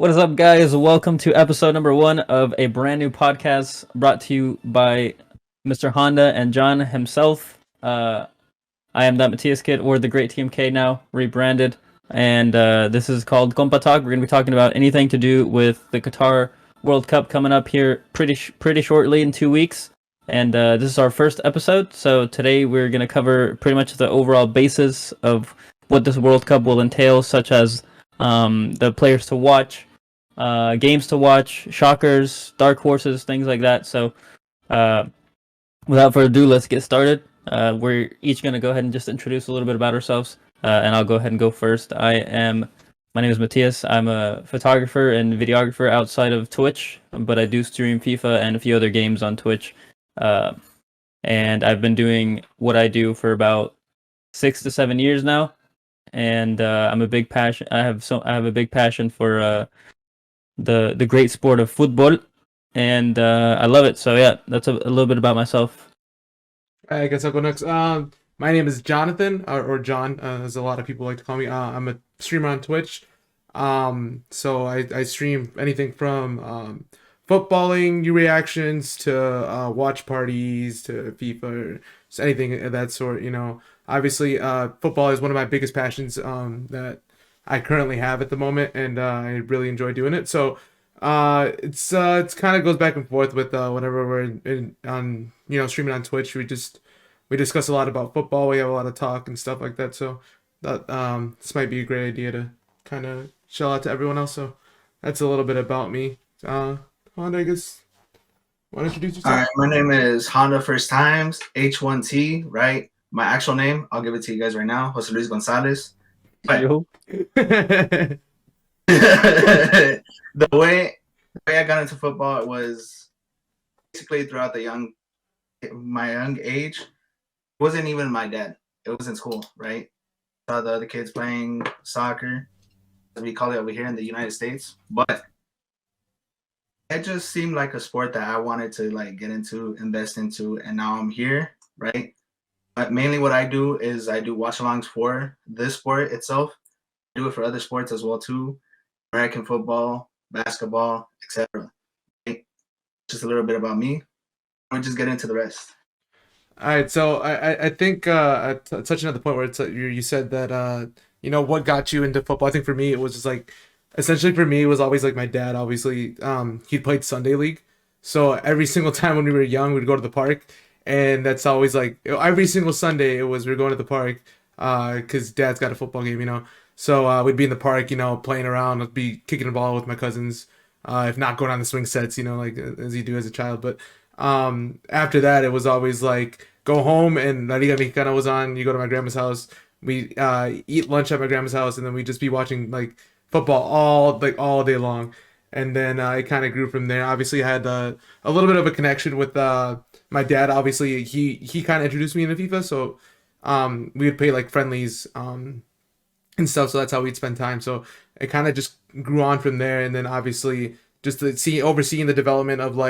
What is up, guys? Welcome to episode number 1 of a brand new podcast brought to you by Mr. Honda and John himself. I am that Matthias kid, or the Great Team K now, rebranded. And this is called Compa Talk. We're going to be talking about anything to do with the Qatar World Cup coming up here pretty shortly in 2 weeks. And this is our first episode. So today we're going to cover pretty much the overall basis of what this World Cup will entail, such as the players to watch, games to watch, shockers, dark horses, things like that. So without further ado, let's get started. We're each going to go ahead and just introduce a little bit about ourselves, and I'll go ahead and go first. My name is Matthias. I'm a photographer and videographer outside of Twitch, but I do stream FIFA and a few other games on Twitch. And I've been doing what I do for about 6 to 7 years now, and I'm a big passion. I have a big passion for the great sport of football, and I love it. So yeah, that's a little bit about myself. I guess I'll go next. My name is Jonathan, or John, as a lot of people like to call me. I'm a streamer on Twitch. So I stream anything from footballing reactions to watch parties to FIFA, just anything of that sort. Obviously, football is one of my biggest passions that I currently have at the moment, and I really enjoy doing it. So it's kind of goes back and forth with whenever we're on streaming on Twitch. We discuss a lot about football. We have a lot of talk and stuff like that. So that this might be a great idea to kind of show out to everyone else. So that's a little bit about me. Honda, I guess, want to introduce yourself? All right, my name is Honda First Times H1T. Right, my actual name, I'll give it to you guys right now, Jose Luis Gonzalez. But the way I got into football, it was basically throughout my young age. It wasn't even my dad. It was in school, right? Saw the other kids playing soccer, as we call it over here in the United States. But it just seemed like a sport that I wanted to get into, invest into, and now I'm here, right? But mainly what I do is I do watch-alongs for this sport itself. I do it for other sports as well too, American football, basketball, etc. Right? Just a little bit about me. We'll just get into the rest. All right, so I think touching at the point where you said that what got you into football. I think for me it was just essentially for me it was always my dad. Obviously, he played Sunday league, so every single time when we were young we'd go to the park, and that's always every single Sunday we were going to the park because dad's got a football game. So we'd be in the park, playing around. I'd be kicking the ball with my cousins, if not going on the swing sets, as you do as a child. But after that, it was always go home, and La Liga Mexicana was on. You go to my grandma's house. We eat lunch at my grandma's house, and then we'd just be watching football all day long. And then it kind of grew from there. Obviously, I had a little bit of a connection with my dad. Obviously, he kind of introduced me into FIFA, so we would play friendlies and stuff. So that's how we'd spend time. So it kind of just grew on from there. And then obviously just overseeing the development of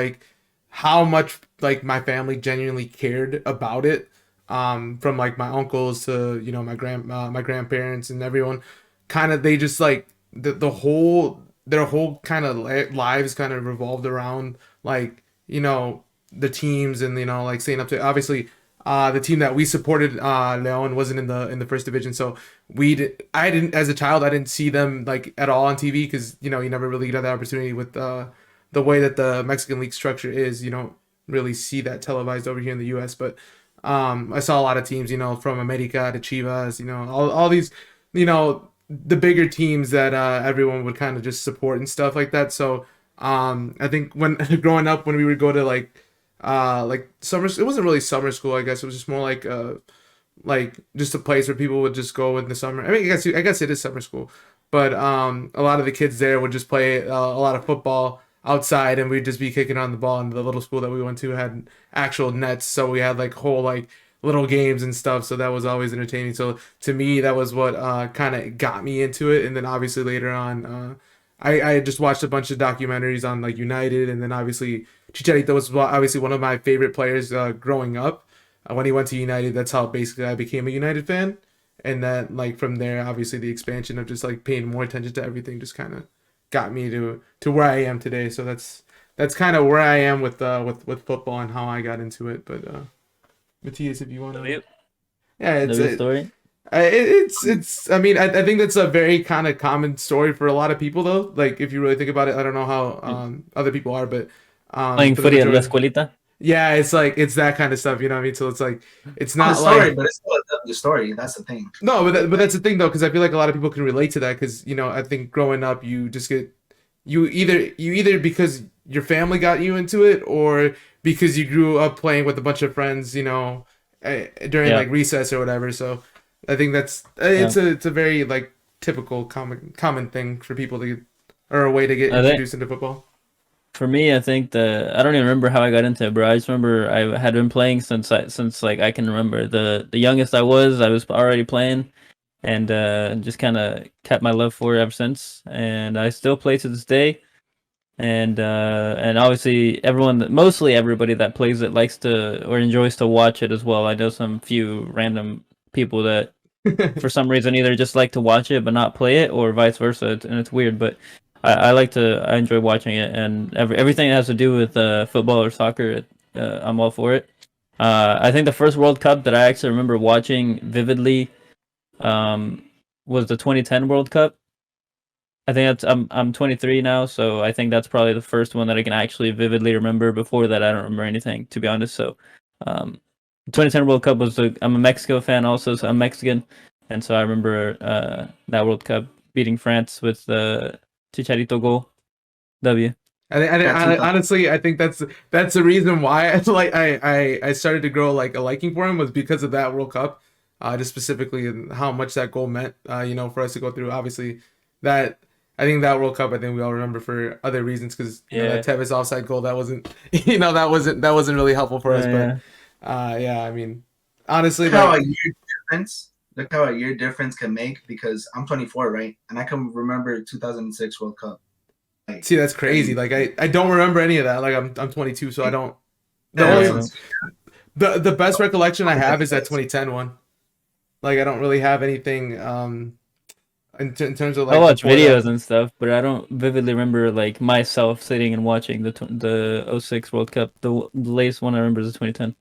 how much my family genuinely cared about it, from my uncles to my grandparents and everyone. Kind of they just their whole kind of lives kind of revolved around the teams, and staying up to obviously the team that we supported, Leon, wasn't in the first division, so I didn't, as a child, I didn't see them at all on TV, because you never really got the opportunity with the way that the Mexican league structure is. You don't really see that televised over here in the US. But I saw a lot of teams, from America to Chivas, all these, the bigger teams that everyone would kind of just support and stuff like that. So I think when growing up, when we would go to summer, it wasn't really summer school, I guess. It was just more just a place where people would just go in the summer. I mean, I guess it is summer school, but a lot of the kids there would just play a lot of football outside, and we'd just be kicking on the ball. And the little school that we went to had actual nets, so we had whole little games and stuff. So that was always entertaining. So to me, that was what kind of got me into it. And then obviously later on, I just watched a bunch of documentaries on United, and then obviously Chicharito was obviously one of my favorite players growing up. When he went to United, that's how basically I became a United fan. And then from there, obviously the expansion of just paying more attention to everything just kind of got me to where I am today. So that's kind of where I am with football and how I got into it. But Matthias, if you want to, yeah, The story. it's. I mean, I think that's a very kind of common story for a lot of people, though. Like, if you really think about it, I don't know how other people are, but Playing for the footy at La majority, Escuelita. yeah, it's like it's that kind of stuff. You know what I mean? So it's like it's Not not the story, like but it's still a W story. That's the thing. no, but that's the thing though, because I feel like a lot of people can relate to that. Because I think growing up, you just get you either because your family got you into it, or because you grew up playing with a bunch of friends, during Yeah. like recess or whatever. So I think that's Yeah. it's a very like typical common thing for people to get, or a way to get I think introduced into football. for me, I think I don't even remember how I got into it, bro. I just remember I had been playing since like I can remember. The youngest I was already playing, and just kind of kept my love for it ever since. And I still play to this day. And obviously mostly everybody that plays it likes to or enjoys to watch it as well. I know some few random people that for some reason either just like to watch it but not play it, or vice versa, and it's weird. But I enjoy watching it, and everything that has to do with football or soccer, I'm all for it. I think the first World Cup that I actually remember watching vividly um, was the 2010 World Cup. I think I'm 23 now, so I think that's probably the first one that I can actually vividly remember. Before that, I don't remember anything, to be honest. So, um, 2010 World Cup I'm a Mexico fan also, so I'm Mexican, and so I remember that World Cup beating France with the Chicharito goal. W. Honestly, I think that's the reason why I started to grow like a liking for him, was because of that World Cup, just specifically and how much that goal meant, for us to go through. Obviously, that I think that World Cup, I think we all remember for other reasons, because Yeah. that Tevez offside goal, that wasn't that wasn't really helpful for us. Yeah. But yeah, I mean, honestly, Look how like a year difference. Look how a year difference can make, because I'm 24, right? And I can remember 2006 World Cup. Like, see, that's crazy. Like I don't remember any of that. Like I'm 22, so I don't. The yeah, only the best recollection I have is that 2010 one. Like I don't really have anything in terms of I like watch before videos that. and stuff, but I don't vividly remember like myself sitting and watching the '06 World Cup. The latest one I remember is the 2010.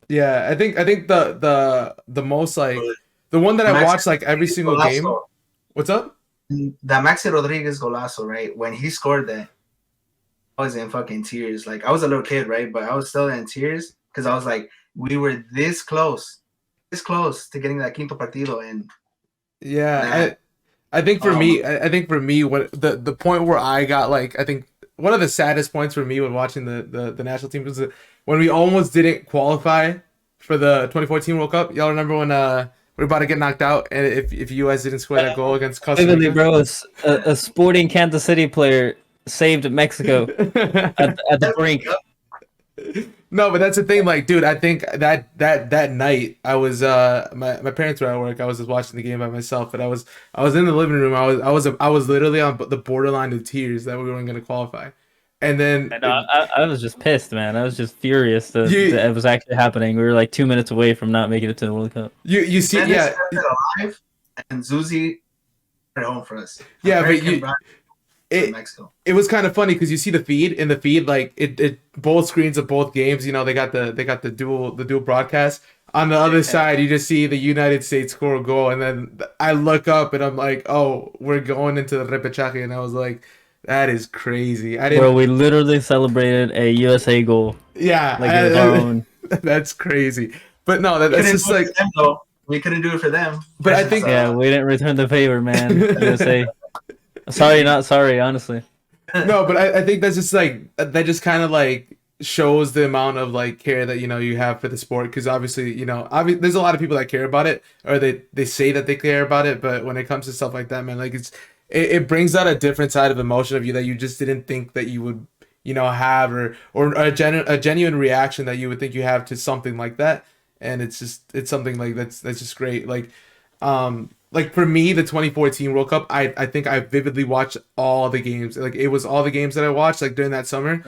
Yeah, I think the most like the one that I Maxi watched like every Rodriguez single game. golazo. What's up? That Maxi Rodriguez golazo, right? When he scored that, I was in fucking tears. Like, I was a little kid, right? But I was still in tears, because I was like, we were this close to getting that quinto partido, and Yeah, that. I think for Oh my! me, I think for me, what the point where I got like, I think one of the saddest points for me when watching the national team was when we almost didn't qualify for the 2014 World Cup. Y'all remember when we were about to get knocked out, and if US didn't score that goal against Costa Vividly, Rica? bro, a sporting Kansas City player saved Mexico at the brink. No, but that's the thing. Like, dude, I think that night I was my parents were at work. I was just watching the game by myself, but I was in the living room. I was literally on the borderline of tears that we weren't going to qualify, and then And I was just pissed, man. I was just furious that you it was actually happening. We were like 2 minutes away from not making it to the World Cup. you see, Dennis yeah, kept it alive, and Zuzi brought it home for us. yeah, but American brought it to it Mexico. it was kind of funny because you see the feed in the feed, like it both screens of both games. They got the dual broadcast. On the other side, you just see the United States score a goal, and then I look up and I'm like, oh, we're going into the repechaje, and I was like, that is crazy. I Bro, didn't. we literally celebrated a USA goal Yeah, like it was our own. that's crazy. But no, We that's couldn't just do it like. for them, though. We couldn't do it for them. But I Versus, think. Yeah, we didn't return the favor, man. USA. Sorry, not sorry, honestly. No, but I think that's just like that just kind of like shows the amount of like care that you have for the sport, because obviously there's a lot of people that care about it, or they say that they care about it, but when it comes to stuff like that, man, like it brings out a different side of emotion of you that you just didn't think that you would have, or a genuine reaction that you would think you have to something like that. And it's something like that's just great. Like for me, the 2014 World Cup, I think I vividly watched all the games. Like it was all the games that I watched like during that summer.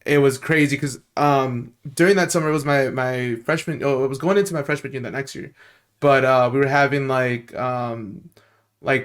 It was crazy because during that summer it was my freshman. Oh, it was going into my freshman year that next year, but we were having like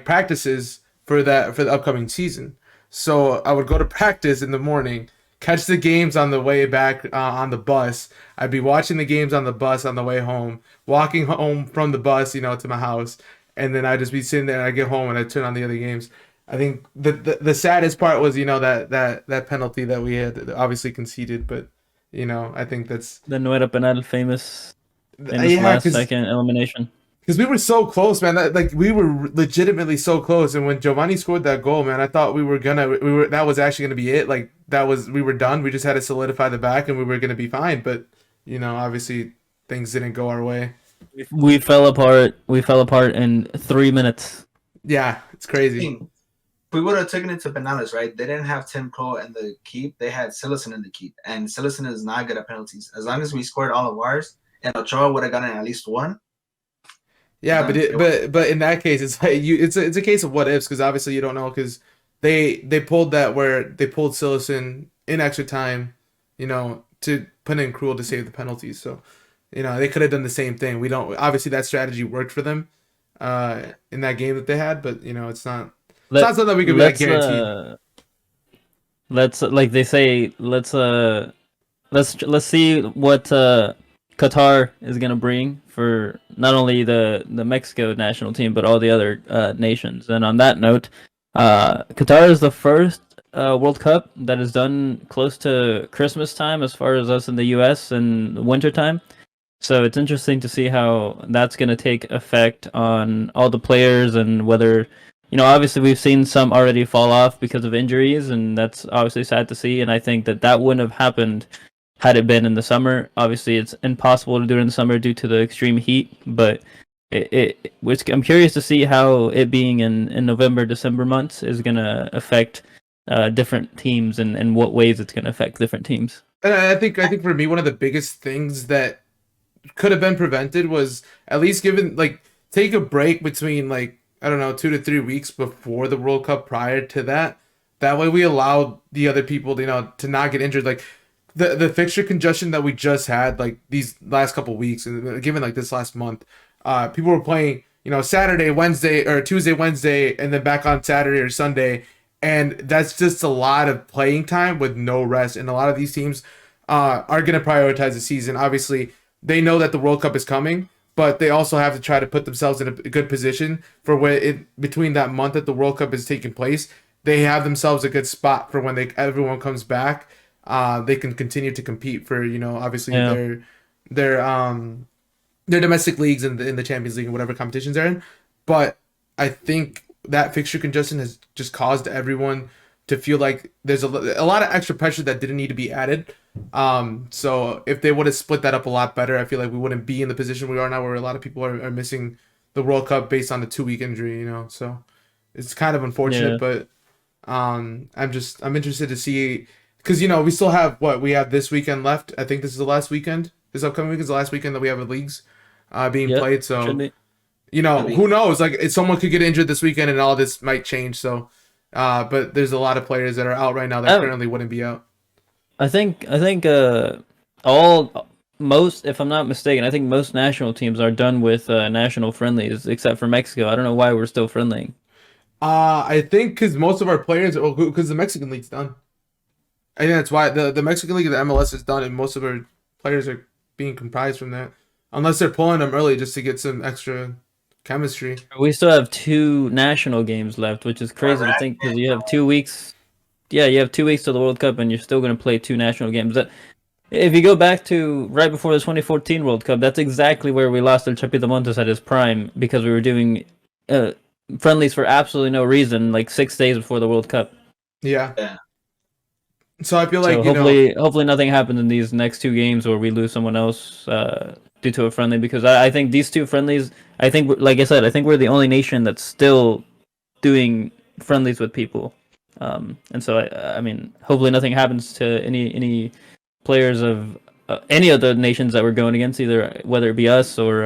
practices for the upcoming season. So I would go to practice in the morning, catch the games on the way back on the bus. I'd be watching the games on the bus on the way home, walking home from the bus, to my house, and then I'd just be sitting there and I get home and I turn on the other games. I think the saddest part was, that penalty that we had obviously conceded, but I think that's The no era penal, famous yeah, last second elimination. because we were so close, man. Like we were legitimately so close, and when Giovanni scored that goal, man, I thought we were that was actually gonna be it. Like we were done. We just had to solidify the back, and we were gonna be fine. But obviously things didn't go our way. We fell apart. We fell apart in 3 minutes. Yeah, it's crazy. We would have taken it to penalties, right? They didn't have Tim Cole in the keep. They had Sillison in the keep, and Sillison is not good at penalties. As long as we scored all of ours, and Ochoa would have gotten at least one. Yeah, but in that case, it's like it's a case of what ifs, because obviously you don't know, because they pulled that where they pulled Sillison in extra time, to put in Krul to save the penalties. So they could have done the same thing. We don't obviously that strategy worked for them in that game that they had, but it's not. It's not something that we could be like guaranteed. Let's like they say. Let's see what Qatar is gonna bring for not only the Mexico national team but all the other nations. And on that note, Qatar is the first World Cup that is done close to Christmas time, as far as us in the U.S. in winter time. So it's interesting to see how that's gonna take effect on all the players, and whether. Obviously we've seen some already fall off because of injuries, and that's obviously sad to see. And I think that wouldn't have happened had it been in the summer. Obviously, it's impossible to do it in the summer due to the extreme heat. But I'm curious to see how it being in November, December months is gonna affect different teams, and what ways it's gonna affect different teams. And I think for me, one of the biggest things that could have been prevented was at least take a break between, like, I don't know, 2 to 3 weeks before the World Cup prior to that. That way we allowed the other people, to not get injured. Like the fixture congestion that we just had, like these last couple weeks, and given like this last month, people were playing, Saturday, Wednesday, or Tuesday, Wednesday, and then back on Saturday or Sunday. And that's just a lot of playing time with no rest. And a lot of these teams are going to prioritize the season. Obviously, they know that the World Cup is coming, but they also have to try to put themselves in a good position for between that month that the World Cup is taking place. They have themselves a good spot for when everyone comes back. They can continue to compete for obviously their domestic leagues and in the Champions League and whatever competitions they're in. But I think that fixture congestion has just caused everyone to feel like there's a lot of extra pressure that didn't need to be added. So if they would have split that up a lot better, I feel like we wouldn't be in the position we are now, where a lot of people are missing the World Cup based on the 2-week injury, So it's kind of unfortunate, but I'm interested to see, because we still have we have this weekend left. I think this is the last weekend. This upcoming weekend is the last weekend that we have the leagues being played. So who knows? Like, if someone could get injured this weekend and all this might change. So. But there's a lot of players that are out right now that currently wouldn't be out. I think most, if I'm not mistaken, I think most national teams are done with national friendlies except for Mexico. I don't know why we're still friendlying. I think because most of our players, because the Mexican league's done. I think that's why the Mexican league of the MLS is done, and most of our players are being comprised from that, unless they're pulling them early just to get some extra chemistry. We still have 2 national games left, which is crazy to think, because you have 2 weeks. Yeah, you have 2 weeks to the World Cup, and you're still going to play 2 national games. If you go back to right before the 2014 World Cup, that's exactly where we lost El Chapito Montes at his prime, because we were doing friendlies for absolutely no reason, like 6 days before the World Cup. Yeah. So I feel like hopefully nothing happens in these next 2 games where we lose someone else due to a friendly, because I think these 2 friendlies, I think, like I said, I think we're the only nation that's still doing friendlies with people, and so I mean, hopefully nothing happens to any players of any of the nations that we're going against, either whether it be us or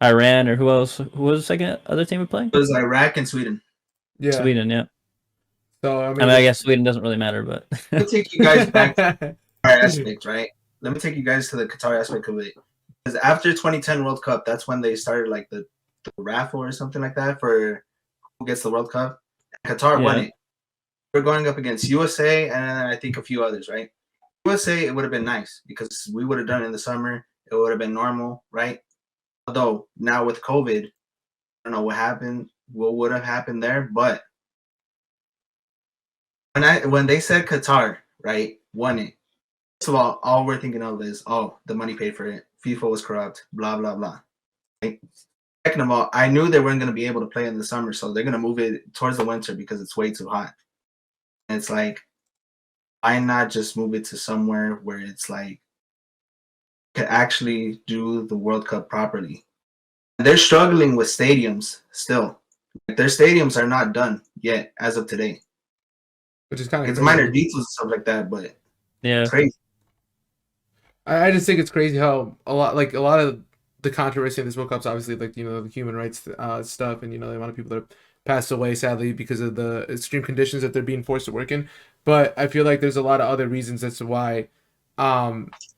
Iran, or who else? Who was the second other team we're playing? It was Iraq and Sweden. Yeah, Sweden, yeah. So I mean, I guess Sweden doesn't really matter, but let me take you guys back to our aspect, right? Let me take you guys to the Qatar aspect of it. Because after 2010 World Cup, that's when they started like the raffle or something like that for who gets the World Cup. Qatar won it. we're going up against USA and I think a few others, right? USA, it would have been nice because we would have done it in the summer. It would have been normal, right? Although now with COVID, I don't know what happened, what would have happened there. But when they said Qatar, right, won it. First of all we're thinking of is, oh, the money paid for it. FIFA was corrupt, blah blah blah. Right? Second of all, I knew they weren't going to be able to play in the summer, so they're going to move it towards the winter because it's way too hot. And it's like, why not just move it to somewhere where it's like could actually do the World Cup properly? And they're struggling with stadiums still. Like, their stadiums are not done yet as of today. Which is kind of it's minor details and stuff like that, but Yeah. it's crazy. I just think it's crazy how a lot of the controversy in this World Cup's obviously like, the human rights stuff, and the amount of people that have passed away sadly because of the extreme conditions that they're being forced to work in. But I feel like there's a lot of other reasons as to why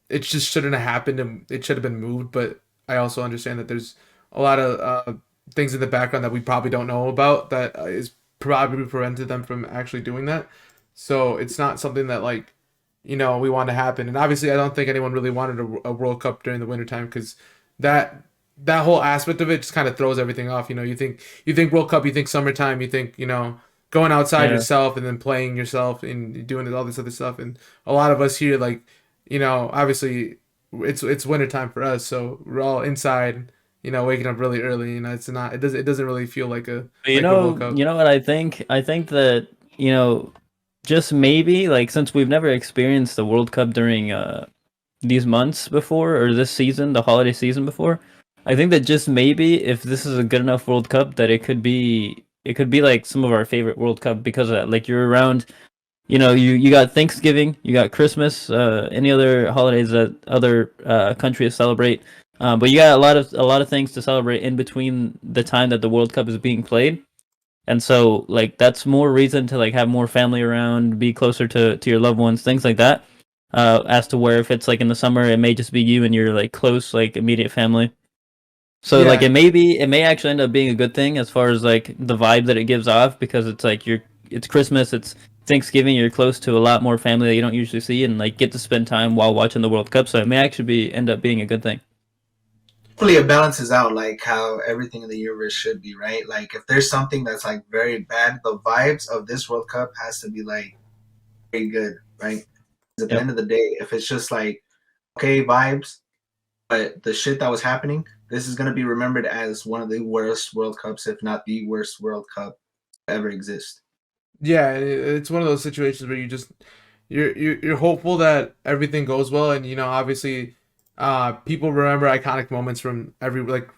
it just shouldn't have happened and it should have been moved. But I also understand that there's a lot of things in the background that we probably don't know about that is probably prevented them from actually doing that. So it's not something that we want to happen. And obviously I don't think anyone really wanted a World Cup during the wintertime because that whole aspect of it just kind of throws everything off. You think World Cup, you think summertime, you think, going outside yourself and then playing yourself and doing all this other stuff. And a lot of us here, obviously it's wintertime for us. So we're all inside, waking up really early. It doesn't really feel like a World Cup. You know what I think? I think that, just maybe since we've never experienced the World Cup during these months before, or this season, the holiday season before, I think that just maybe if this is a good enough World Cup that it could be like some of our favorite World Cup because of that. Like you're around, you got Thanksgiving, you got Christmas, any other holidays that other countries celebrate, but you got a lot of things to celebrate in between the time that the World Cup is being played. And so that's more reason to have more family around, be closer to your loved ones, things like that. As to where if it's in the summer, it may just be you and your close immediate family. So Yeah. it may actually end up being a good thing as far as the vibe that it gives off, because it's it's Christmas, it's Thanksgiving, you're close to a lot more family that you don't usually see and get to spend time while watching the World Cup. So it may actually end up being a good thing. Hopefully it balances out how everything in the universe should be, right? If there's something that's very bad, the vibes of this World Cup has to be very good, right? At the end of the day, if it's just okay vibes, but the shit that was happening, this is going to be remembered as one of the worst World Cups, if not the worst World Cup to ever exist. Yeah, it's one of those situations where you're hopeful that everything goes well, and obviously people remember iconic moments from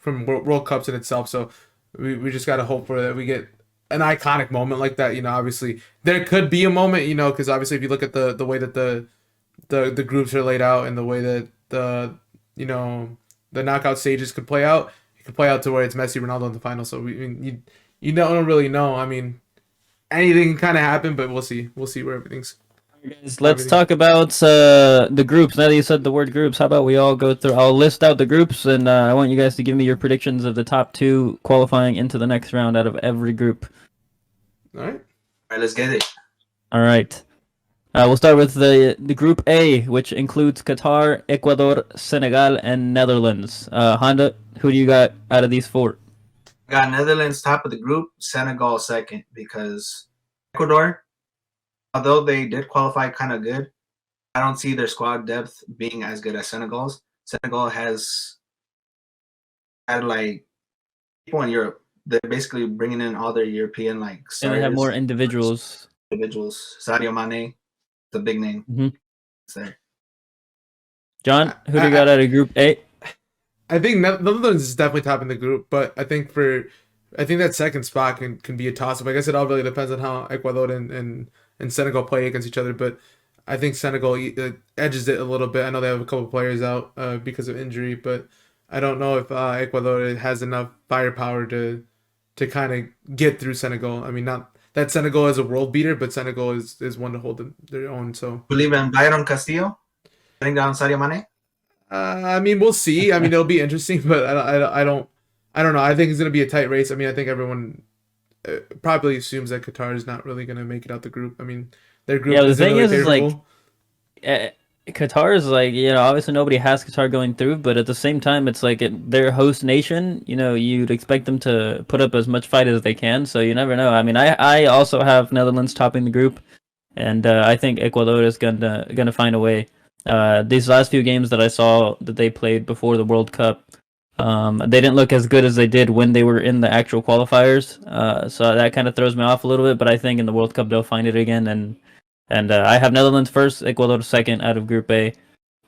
from World Cups in itself. So we just gotta hope for that we get an iconic moment like that. Obviously there could be a moment, because obviously if you look at the way that the groups are laid out and the way that the knockout stages could play out, it could play out to where it's Messi, Ronaldo in the final. So you don't really know. I mean, anything can kind of happen, but we'll see where everything's. Guys, let's talk about the groups. Now that you said the word groups, how about we all go through? I'll list out the groups, and I want you guys to give me your predictions of the top 2 qualifying into the next round out of every group. All right. All right, let's get it. All right. We'll start with the Group A, which includes Qatar, Ecuador, Senegal, and Netherlands. Honda, who do you got out of these 4? Got Netherlands top of the group, Senegal second, because Ecuador, although they did qualify kind of good, I don't see their squad depth being as good as Senegal's. Senegal has had people in Europe. They're basically bringing in all their European starters. And they have more individuals. Sadio Mane, the big name. Mm-hmm. It's there. John, who do you got out of Group A? I think Netherlands is definitely top in the group, but I think that second spot can be a toss-up. I guess it all really depends on how Ecuador and Senegal play against each other, but I think Senegal edges it a little bit. I know they have a couple players out because of injury, but I don't know if Ecuador has enough firepower to kind of get through Senegal. I mean, not that Senegal is a world beater, but Senegal is one to hold their own. So believe in Byron Castillo putting down Sadio Mane. I mean, we'll see. I mean, it'll be interesting, but I don't know. I think it's gonna be a tight race. I mean, I think everyone probably assumes that Qatar is not really going to make it out the group. I mean, their Yeah, group the isn't thing really is like favorable. Qatar is like, obviously nobody has Qatar going through, but at the same time, it's like their host nation. You'd expect them to put up as much fight as they can. So you never know. I mean, I also have Netherlands topping the group, and I think Ecuador is gonna find a way. These last few games that I saw that they played before the World Cup, they didn't look as good as they did when they were in the actual qualifiers. So that kind of throws me off a little bit. But I think in the World Cup they'll find it again, and I have Netherlands first, Ecuador second out of Group A, It's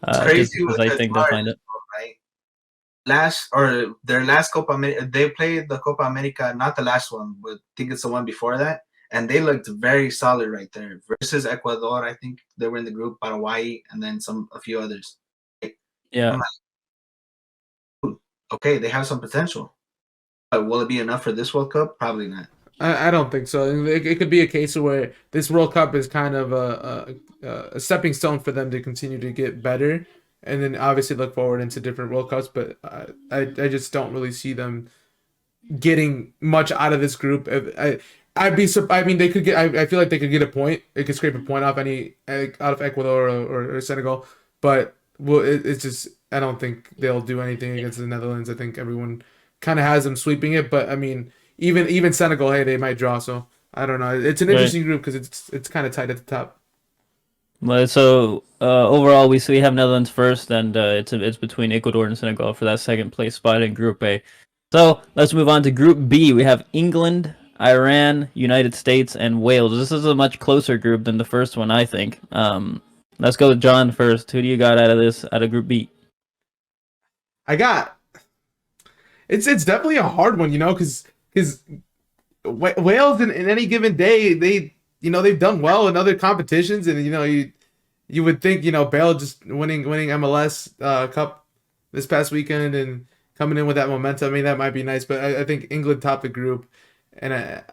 just crazy because with I think they'll Qatar, find it. right? Their last Copa America, they played the Copa America, not the last one, but I think it's the one before that, and they looked very solid right there versus Ecuador. I think they were in the group, Paraguay, and then a few others. I'm Yeah, like, okay, they have some potential, but will it be enough for this World Cup? Probably not. I don't think so. It could be a case of where this World Cup is kind of a stepping stone for them to continue to get better, and then obviously look forward into different World Cups. But I just don't really see them getting much out of this group. I mean, they could get. I feel like they could get a point. They could scrape a point off out of Ecuador or Senegal. But well, it's just I don't think they'll do anything against the Netherlands. I think everyone kind of has them sweeping it. But I mean, even Senegal, hey, they might draw. So I don't know. It's an right. interesting group because it's kind of tight at the top. Well, so overall, we have Netherlands first, and it's between Ecuador and Senegal for that second place spot in Group A. So let's move on to Group B. We have England, Iran, United States, and Wales. This is a much closer group than the first one, I think. Let's go with John first. Who do you got out of Group B? I got it's definitely a hard one, because Wales in any given day they've done well in other competitions, and you would think Bale just winning MLS Cup this past weekend and coming in with that momentum. I mean, that might be nice, but I think England topped the group, and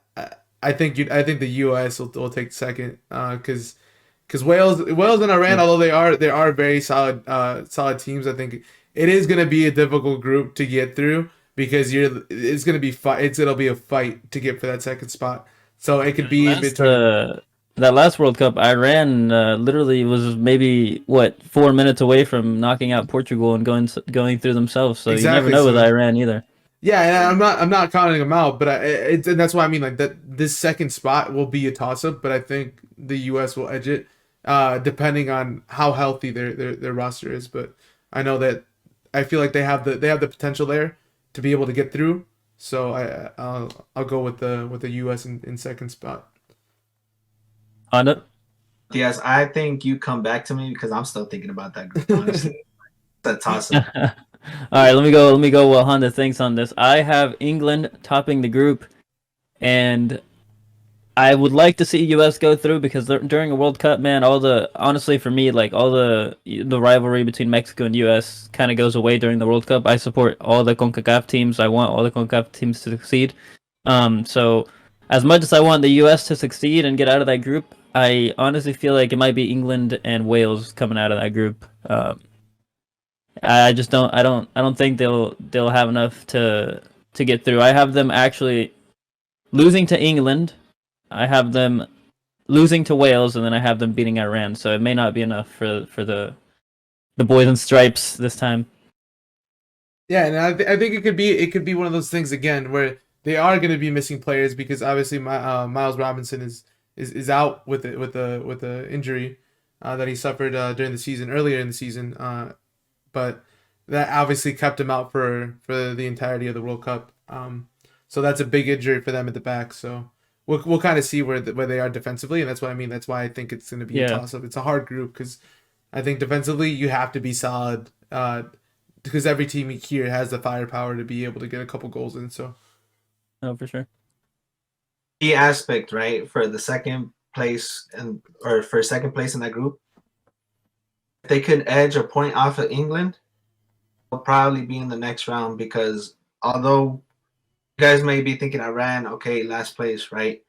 I think the US will take second, because Wales and Iran, although they are very solid teams. I think it is going to be a difficult group to get through because it's going to be it'll be a fight to get for that second spot. So it could be in between. That last World Cup, Iran literally was maybe 4 minutes away from knocking out Portugal and going through themselves. So you never Exactly. know with So Iran either. yeah, and I'm not counting them out, but and that's why I mean like that this second spot will be a toss up, but I think the U.S. will edge it, depending on how healthy their roster is. But I know that I feel like they have the potential there to be able to get through. So I'll go with the U.S. in second spot. Honda? Yes, I think you come back to me because I'm still thinking about that group. Honestly, it's a toss up. All right, let me go what Honda thinks on this. I have England topping the group, and I would like to see US go through because during a World Cup, man, honestly for me, like all the rivalry between Mexico and US kind of goes away during the World Cup. I support all the CONCACAF teams. I want all the CONCACAF teams to succeed. So as much as I want the US to succeed and get out of that group, I honestly feel like it might be England and Wales coming out of that group. I just I don't think they'll have enough to get through. I have them actually losing to England. I have them losing to Wales, and then I have them beating Iran. So it may not be enough for the boys in stripes this time. Yeah, and I think it could be one of those things again where they are going to be missing players because obviously Miles Robinson is out with the injury that he suffered during the season earlier in the season, but that obviously kept him out for the entirety of the World Cup. So that's a big injury for them at the back. So we'll kind of see where they are defensively, and that's what I mean. That's why I think it's going to be a Yeah. toss up. It's a hard group because I think defensively you have to be solid. Because every team here has the firepower to be able to get a couple goals in. So, Oh, for sure. Key aspect, right, for the second place or for second place in that group, if they could edge a point off of England, they'll probably be in the next round because although you guys may be thinking Iran, okay, last place, right?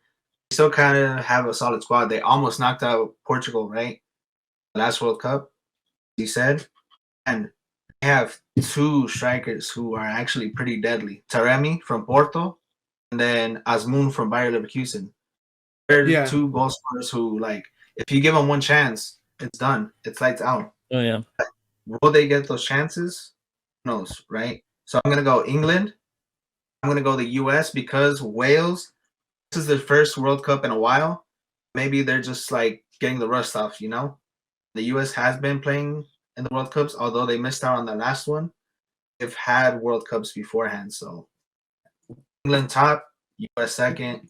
They still kind of have a solid squad. They almost knocked out Portugal, right? Last World Cup, you said, and they have two strikers who are actually pretty deadly. Taremi from Porto and then Asmun from Bayer Leverkusen. They're Yeah. two goal scorers who, like, if you give them one chance, it's done. It's lights out. Oh yeah. Will they get those chances? Who knows, right? So I'm gonna go England. I'm gonna go the U.S. because Wales. This is their first World Cup in a while. Maybe they're just like getting the rust off. The U.S. has been playing in the World Cups, although they missed out on the last one. They've had World Cups beforehand, so England top, U.S. second,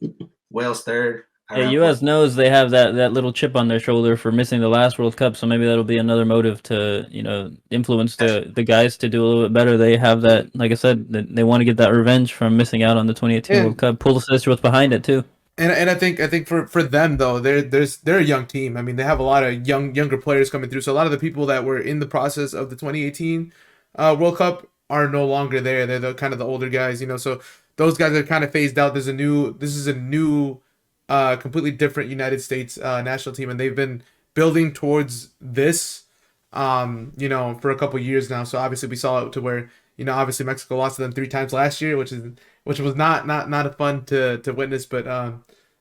Wales third. Yeah, U.S. knows they have that little chip on their shoulder for missing the last World Cup, so maybe that'll be another motive to influence the guys to do a little bit better. They have that, like I said, they want to get that revenge from missing out on the 2018 World Cup. Pulisic was behind it too. And I think for them though, they're a young team. I mean, they have a lot of younger players coming through. So a lot of the people that were in the process of the 2018 World Cup are no longer there. They're the kind of the older guys, So those guys are kind of phased out. This is a new completely different United States national team, and they've been building towards this, for a couple years now. So obviously we saw it to where, obviously Mexico lost to them 3 times last year, which was not a fun to witness, but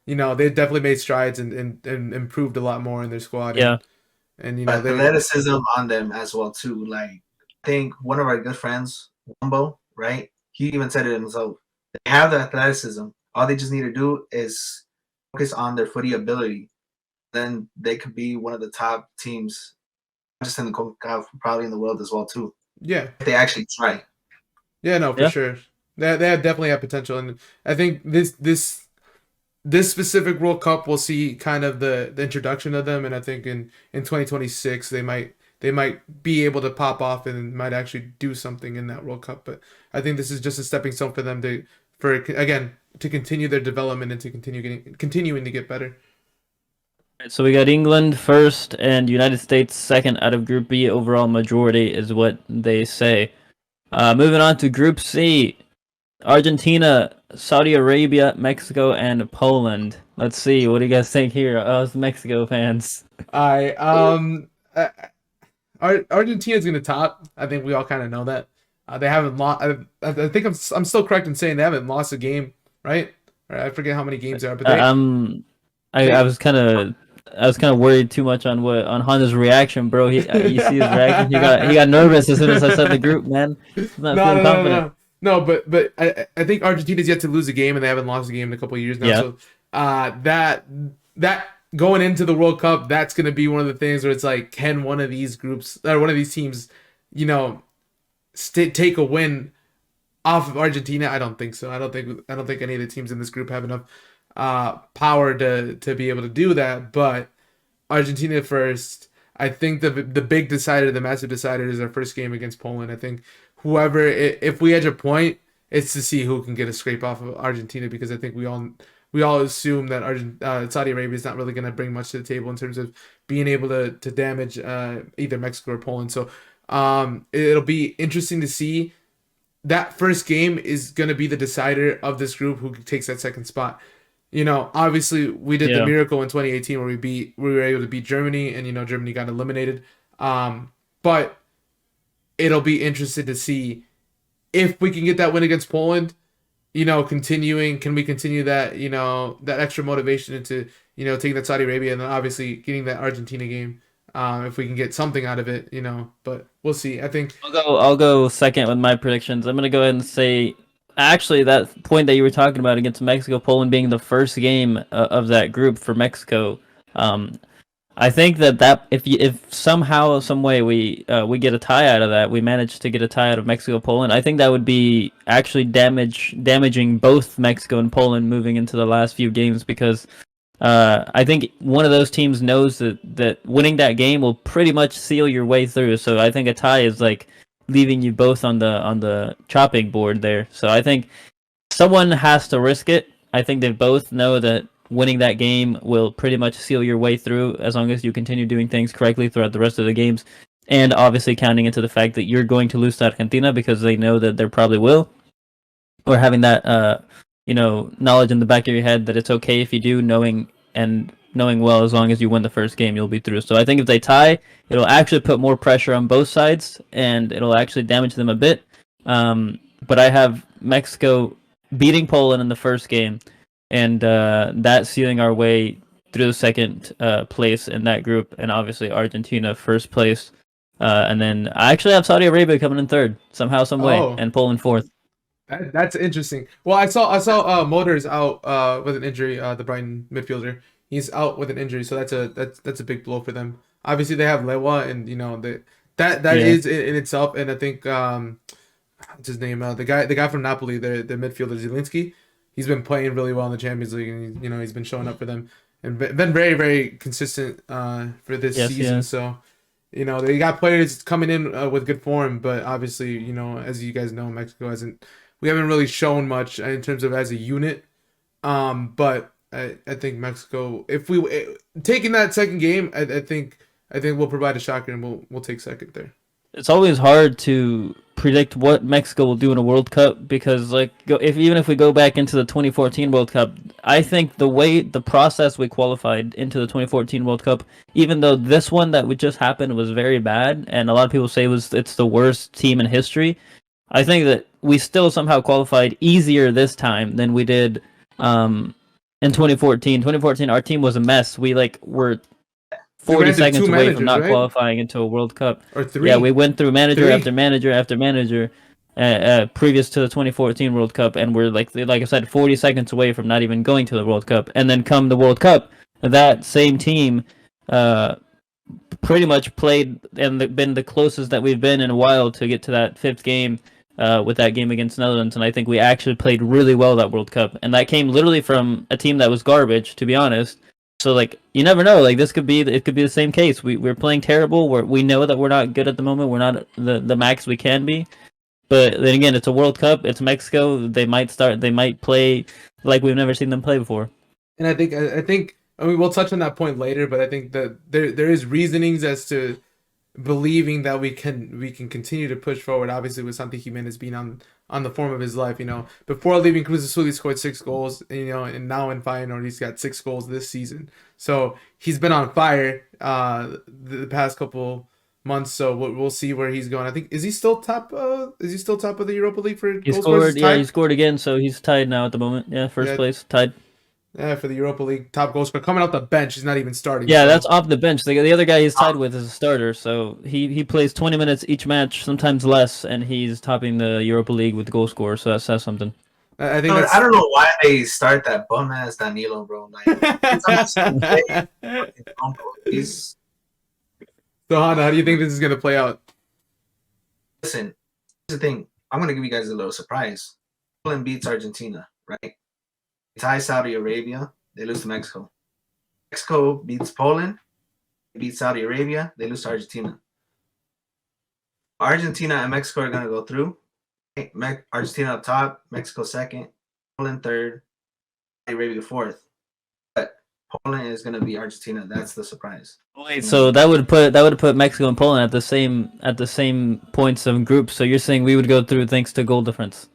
they definitely made strides and improved a lot more in their squad. Yeah, and athleticism on them as well too. Like, I think one of our good friends, Wumbo, right? He even said it himself. They have the athleticism. All they just need to do is focus on their footy ability. Then they could be one of the top teams, not just in the CONCACAF, probably in the world as well too. Yeah, if they actually try. Yeah, no, for sure. They definitely have potential, and I think this specific World Cup we'll see kind of the introduction of them, and I think in 2026 they might be able to pop off and might actually do something in that World Cup. But I think this is just a stepping stone for them to continue their development and to continuing to get better. So we got England first and United States second out of Group B. Overall majority is what they say. Moving on to Group C, Argentina, Saudi Arabia, Mexico, and Poland. Let's see. What do you guys think here? Us Mexico fans. Argentina's gonna top. I think we all kind of know that. They haven't lost. I think I'm still correct in saying they haven't lost a game, right? I forget how many games there are, but I was kind of worried too much on Honda's reaction, bro. You see his reaction. He got nervous as soon as I said the group, man. Not feeling confident. No, but I think Argentina's yet to lose a game, and they haven't lost a game in a couple of years now. Yeah. So that going into the World Cup, that's gonna be one of the things where it's like, can one of these groups or one of these teams, take a win off of Argentina? I don't think so. I don't think any of the teams in this group have enough power to be able to do that. But Argentina first. I think the big decider, the massive decider, is our first game against Poland. I think whoever, if we edge a point, it's to see who can get a scrape off of Argentina, because I think we all assume that Saudi Arabia is not really going to bring much to the table in terms of being able to damage either Mexico or Poland. So it'll be interesting to see. That first game is going to be the decider of this group, who takes that second spot. Obviously we did the miracle in 2018 where we were able to beat Germany, and Germany got eliminated. But it'll be interesting to see if we can get that win against Poland. Can we continue that that extra motivation into taking that Saudi Arabia, and then obviously getting that Argentina game. If we can get something out of it, but we'll see. I think I'll go second with my predictions. I'm gonna go ahead and say, actually, that point that you were talking about against Mexico, Poland being the first game of that group for Mexico, I think that if somehow, some way we get a tie out of that, we manage to get a tie out of Mexico, Poland, I think that would be actually damaging both Mexico and Poland moving into the last few games, because I think one of those teams knows that winning that game will pretty much seal your way through. So I think a tie is like leaving you both on the chopping board there. So I think someone has to risk it. I think they both know that winning that game will pretty much seal your way through, as long as you continue doing things correctly throughout the rest of the games, and obviously counting into the fact that you're going to lose to Argentina, because they know that they probably will, or having that knowledge in the back of your head that it's okay if you do, knowing well, as long as you win the first game, you'll be through. So I think if they tie, it'll actually put more pressure on both sides, and it'll actually damage them a bit. But I have Mexico beating Poland in the first game, and that sealing our way through the second place in that group, and obviously Argentina first place. And then I actually have Saudi Arabia coming in third somehow, some way, Oh. and Poland fourth. That's interesting. Well, I saw Motors out with an injury. The Brighton midfielder, he's out with an injury, so that's a big blow for them. Obviously, they have Lewa, and that Yeah. is in itself. And I think what's his name? The guy from Napoli, the midfielder Zielinski, he's been playing really well in the Champions League, and he's been showing up for them and been very very consistent for this Yes, season. yeah. So. They got players coming in with good form, but obviously, as you guys know, Mexico hasn't. We haven't really shown much in terms of as a unit. But I think Mexico, if we taking that second game, I think we'll provide a shocker and we'll take second there. It's always hard to predict what Mexico will do in a World Cup because, even if we go back into the 2014 World Cup, I think the process we qualified into the 2014 World Cup, even though this one that would just happened was very bad, and a lot of people say it's the worst team in history, I think that we still somehow qualified easier this time than we did in 2014. 2014, our team was a mess. We were 40 seconds away from not qualifying into a World Cup. Or three. Yeah, we went through manager Three. after manager after manager previous to the 2014 World Cup, and we're like I said, 40 seconds away from not even going to the World Cup. And then come the World Cup, that same team pretty much played and been the closest that we've been in a while to get to that fifth game with that game against Netherlands. And I think we actually played really well that World Cup, and that came literally from a team that was garbage, to be honest. So you never know. It could be the same case. We're playing terrible. We know that we're not good at the moment. We're not the max we can be. But then again, it's a World Cup. It's Mexico. They might play like we've never seen them play before. And I think we'll touch on that point later, but I think that there is reasonings as to believing that we can continue to push forward. Obviously, with Santi Jimenez being on the form of his life, before leaving Cruz Azul, he scored 6 goals, and now in Feyenoord, he's got 6 goals this season. So he's been on fire the past couple months. So we'll see where he's going. I think is he still top of the Europa League for He goal scored. scorers? Yeah, he scored again. So he's tied now at the moment. Yeah, first place, tied. Yeah, for the Europa League top goal scorer, coming off the bench, he's not even starting. Yeah, so. that's off the bench. The other guy he's tied with is a starter, so he plays 20 minutes each match, sometimes less, and he's topping the Europa League with goal scorer. So that says something. I think I don't know why they start that bum ass Danilo, bro. He's So Hannah, how do you think this is gonna play out? Listen, here's the thing. I'm gonna give you guys a little surprise. Poland beats Argentina, right? They tie Saudi Arabia, they lose to Mexico. Mexico beats Poland, they beat Saudi Arabia, they lose to Argentina. Argentina and Mexico are gonna go through. Argentina up top, Mexico second, Poland third, Saudi Arabia fourth. But Poland is gonna be Argentina. That's the surprise. Wait, so that would put Mexico and Poland at the same points of groups. So you're saying we would go through thanks to goal difference?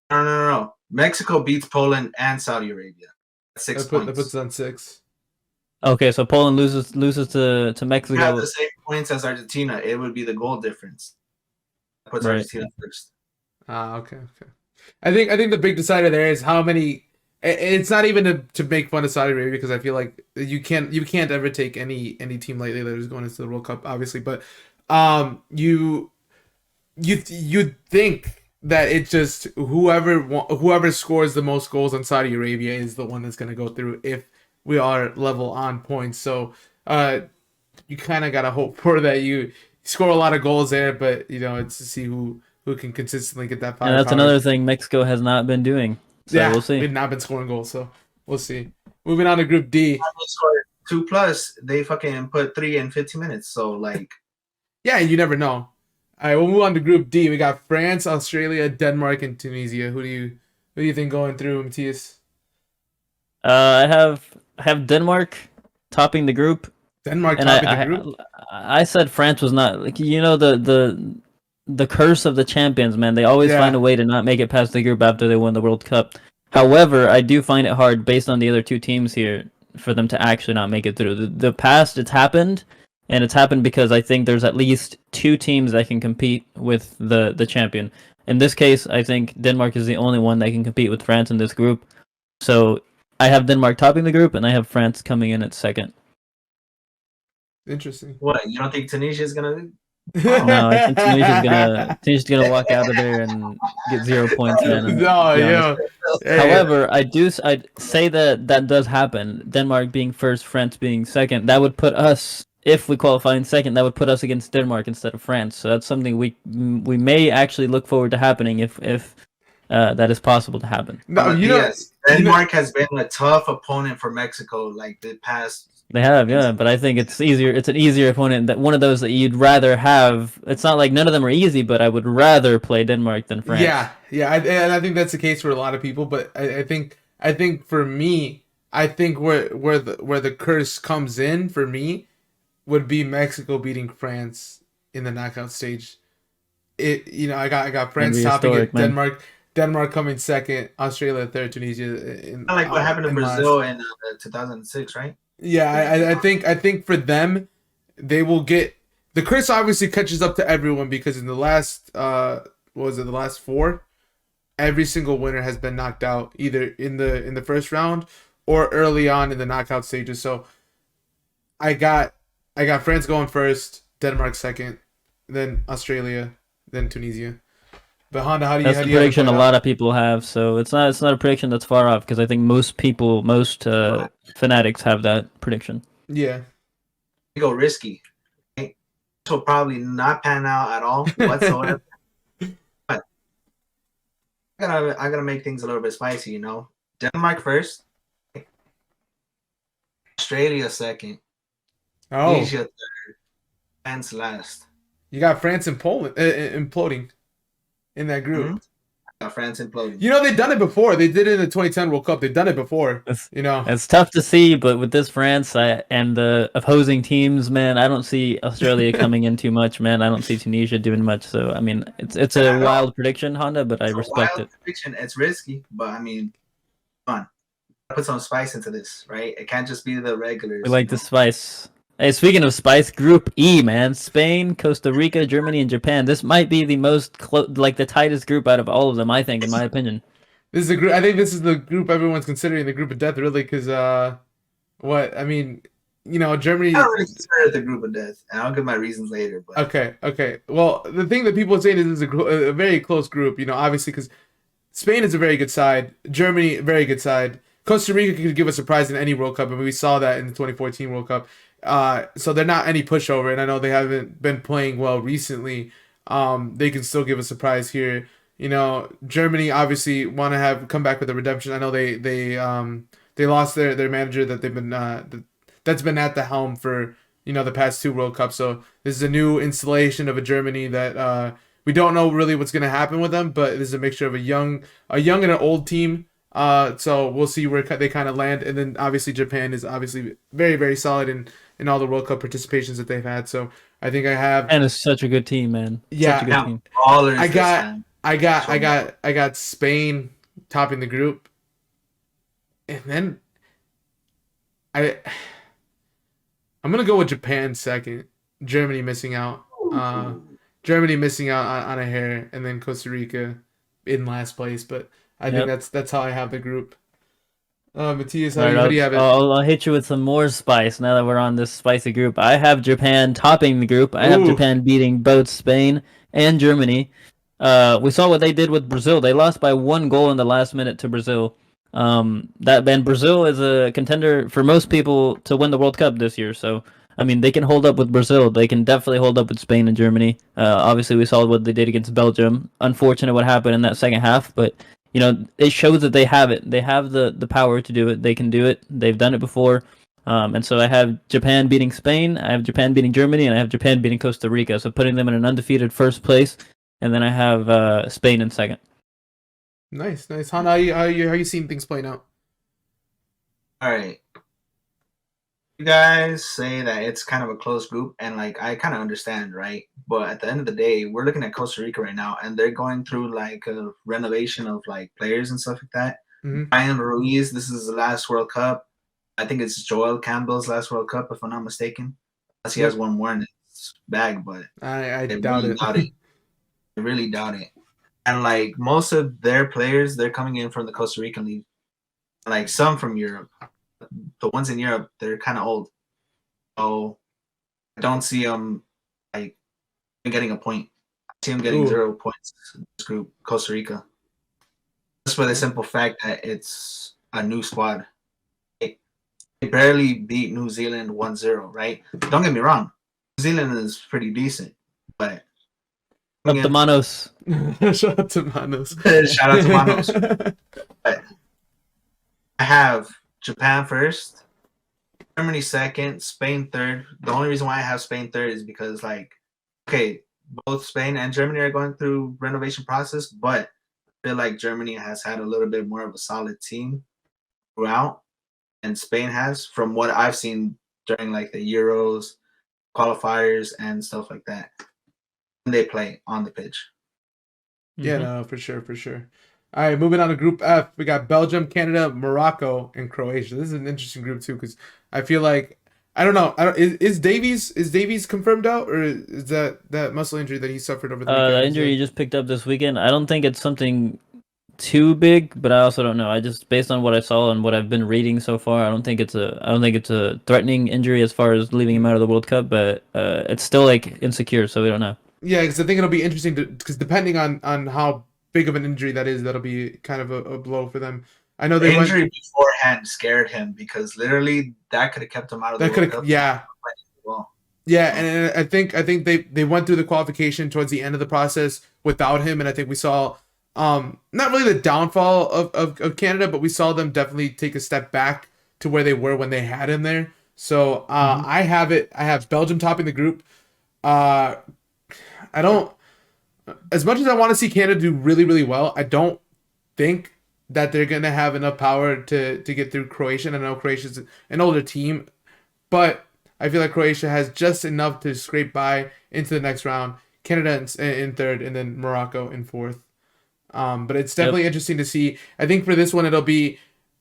No. Mexico beats Poland and Saudi Arabia. 6 points. That puts it on 6. Okay, so Poland loses to Mexico. We have the same points as Argentina. It would be the goal difference. That puts Argentina first. Okay. I think the big decider there is how many. It's not even to make fun of Saudi Arabia, because I feel like you can't ever take any team lightly that is going into the World Cup, obviously. But you think that it's just whoever scores the most goals on Saudi Arabia is the one that's going to go through if we are level on points. So you kind of got to hope for that you score a lot of goals there, but it's to see who can consistently get that. And that's another thing Mexico has not been doing. So we'll see. We've not been scoring goals, so we'll see. Moving on to Group D. They scored 2+. They fucking put 3 in 15 minutes. So yeah, you never know. All right, we'll move on to Group D. We got France, Australia, Denmark, and Tunisia. Who do you think going through, Matthias? I have Denmark topping the group. Denmark topping the group. I said France was not the curse of the champions, man. They always find a way to not make it past the group after they win the World Cup. However, I do find it hard, based on the other two teams here, for them to actually not make it through. The past, it's happened, and it's happened because I think there's at least 2 teams that can compete with the champion. in this case, I think Denmark is the only one that can compete with France in this group. So I have Denmark topping the group, and I have France coming in at second. Interesting. What, you don't think Tunisia is gonna? No, I think Tunisia's gonna walk out of there and get 0 points, man. And No, be yeah. honest. Hey, However, I'd say that does happen. Denmark being first, France being second. That would put us, if we qualify in second, that would put us against Denmark instead of France. So that's something we may actually look forward to happening if that is possible to happen. no, Denmark has been a tough opponent for Mexico, like the past. They have, yeah, but I think it's easier. It's an easier opponent. That one of those that you'd rather have. It's not like none of them are easy, but I would rather play Denmark than France. Yeah, and I think that's the case for a lot of people. But I think for me, I think where the curse comes in for me would be Mexico beating France in the knockout stage. I got France topping it, Denmark coming second, Australia third, Tunisia in Like what happened to Brazil last. in 2006, right? Yeah, I think for them, they will get the curse. Obviously, catches up to everyone because in the last what was it, the last four, every single winner has been knocked out either in the first round or early on in the knockout stages. So I got France going first, Denmark second, then Australia, then Tunisia. But Honda, how do you? That's the prediction a lot of people have. So it's not a prediction that's far off because I think most fanatics have that prediction. Yeah. You go risky. This will probably not pan out at all whatsoever. But I gotta make things a little bit spicy, you know. Denmark first, Australia second, Asia third, France last. You got France and Poland imploding in that group. Mm-hmm. France imploding. You know, they've done it before. They did it in the 2010 World Cup. They've done it before. It's tough to see, but with this France and the opposing teams, man, I don't see Australia coming in too much, man. I don't see Tunisia doing much. So, I mean, it's a wild prediction, Honda, but I respect it. Prediction. It's risky, but I mean, come on. Put some spice into this, right? It can't just be the regulars. We like the spice. Hey, speaking of spice, Group E, man, Spain, Costa Rica, Germany, and Japan. This might be the most the tightest group out of all of them. I think, in my opinion. This is a group. I think this is the group everyone's considering the group of death, really, because Germany. I don't really consider it the group of death, and I'll give my reasons later. But okay. Well, the thing that people are saying is this is a very close group. Obviously, because Spain is a very good side, Germany a very good side. Costa Rica could give a surprise in any World Cup, and we saw that in the 2014 World Cup. So they're not any pushover, and I know they haven't been playing well recently. They can still give a surprise here. Germany obviously want to come back with a redemption. I know they lost their manager that they've been that's been at the helm for the past two World Cups. So this is a new installation of a Germany that we don't know really what's going to happen with them, but this is a mixture of a young and an old team. So we'll see where they kind of land, and then obviously Japan is obviously very, very solid in all the World Cup participations that they've had. So I think I have. And it's such a good team, man. Yeah, such a good team. I got Spain topping the group, and then I'm gonna go with Japan second. Germany missing out. Germany missing out on a hair, and then Costa Rica in last place, but. I think that's how I have the group. Matthias, how do you have it? I'll hit you with some more spice now that we're on this spicy group. I have Japan topping the group. I have Japan beating both Spain and Germany. We saw what they did with Brazil. They lost by 1 goal in the last minute to Brazil. Brazil is a contender for most people to win the World Cup this year. So, I mean, they can hold up with Brazil. They can definitely hold up with Spain and Germany. Obviously, we saw what they did against Belgium. Unfortunate what happened in that second half, but it shows that they have it. They have the power to do it. They can do it. They've done it before. And so I have Japan beating Spain, I have Japan beating Germany, and I have Japan beating Costa Rica. So putting them in an undefeated first place, and then I have Spain in second. Nice. Hannah, how you seeing things playing out? All right. You guys say that it's kind of a close group, and I kind of understand, right? But at the end of the day, we're looking at Costa Rica right now, and they're going through a renovation of players and stuff like that. Mm-hmm. Brian Ruiz, this is the last World Cup. I think it's Joel Campbell's last World Cup, if I'm not mistaken. Unless he has one more in his bag, but I doubt it. I really doubt it. And like most of their players, they're coming in from the Costa Rican league. Like some from Europe. The ones in Europe, they're kind of old. So I don't see them like getting a point. I see them getting Ooh. 0 points in this group, Costa Rica. Just for the simple fact that it's a new squad. They barely beat New Zealand 1-0, right? Don't get me wrong. New Zealand is pretty decent, but Up the Manos. Shout out to Manos. Shout out to Manos. But I have Japan first, Germany second, Spain third. The only reason why I have Spain third is because, like, okay, both Spain and Germany are going through renovation process, but I feel like Germany has had a little bit more of a solid team throughout, and Spain has, from what I've seen during like the Euros, qualifiers, and stuff like that. When they play on the pitch. Yeah, no, for sure. All right, moving on to Group F, we got Belgium, Canada, Morocco, and Croatia. This is an interesting group too, because I feel like I don't know. Is Davies confirmed out, or is that muscle injury that he suffered over the weekend? The injury he just picked up this weekend. I don't think it's something too big, but I also don't know. I just, based on what I saw and what I've been reading so far, I don't think it's a threatening injury as far as leaving him out of the World Cup, but it's still like insecure, so we don't know. Yeah, because I think it'll be interesting because depending on how big of an injury that is, that'll be kind of a blow for them. I know the injury beforehand scared him because literally that could have kept him out of the World Cup. Yeah. Yeah, and I think they went through the qualification towards the end of the process without him, and I think we saw not really the downfall of Canada, but we saw them definitely take a step back to where they were when they had him there. So I have Belgium topping the group. I don't, as much as I want to see Canada do really, really well, I don't think that they're going to have enough power to get through Croatia. I know Croatia's an older team, but I feel like Croatia has just enough to scrape by into the next round. Canada in third, and then Morocco in fourth. But it's definitely interesting to see. I think for this one, it'll be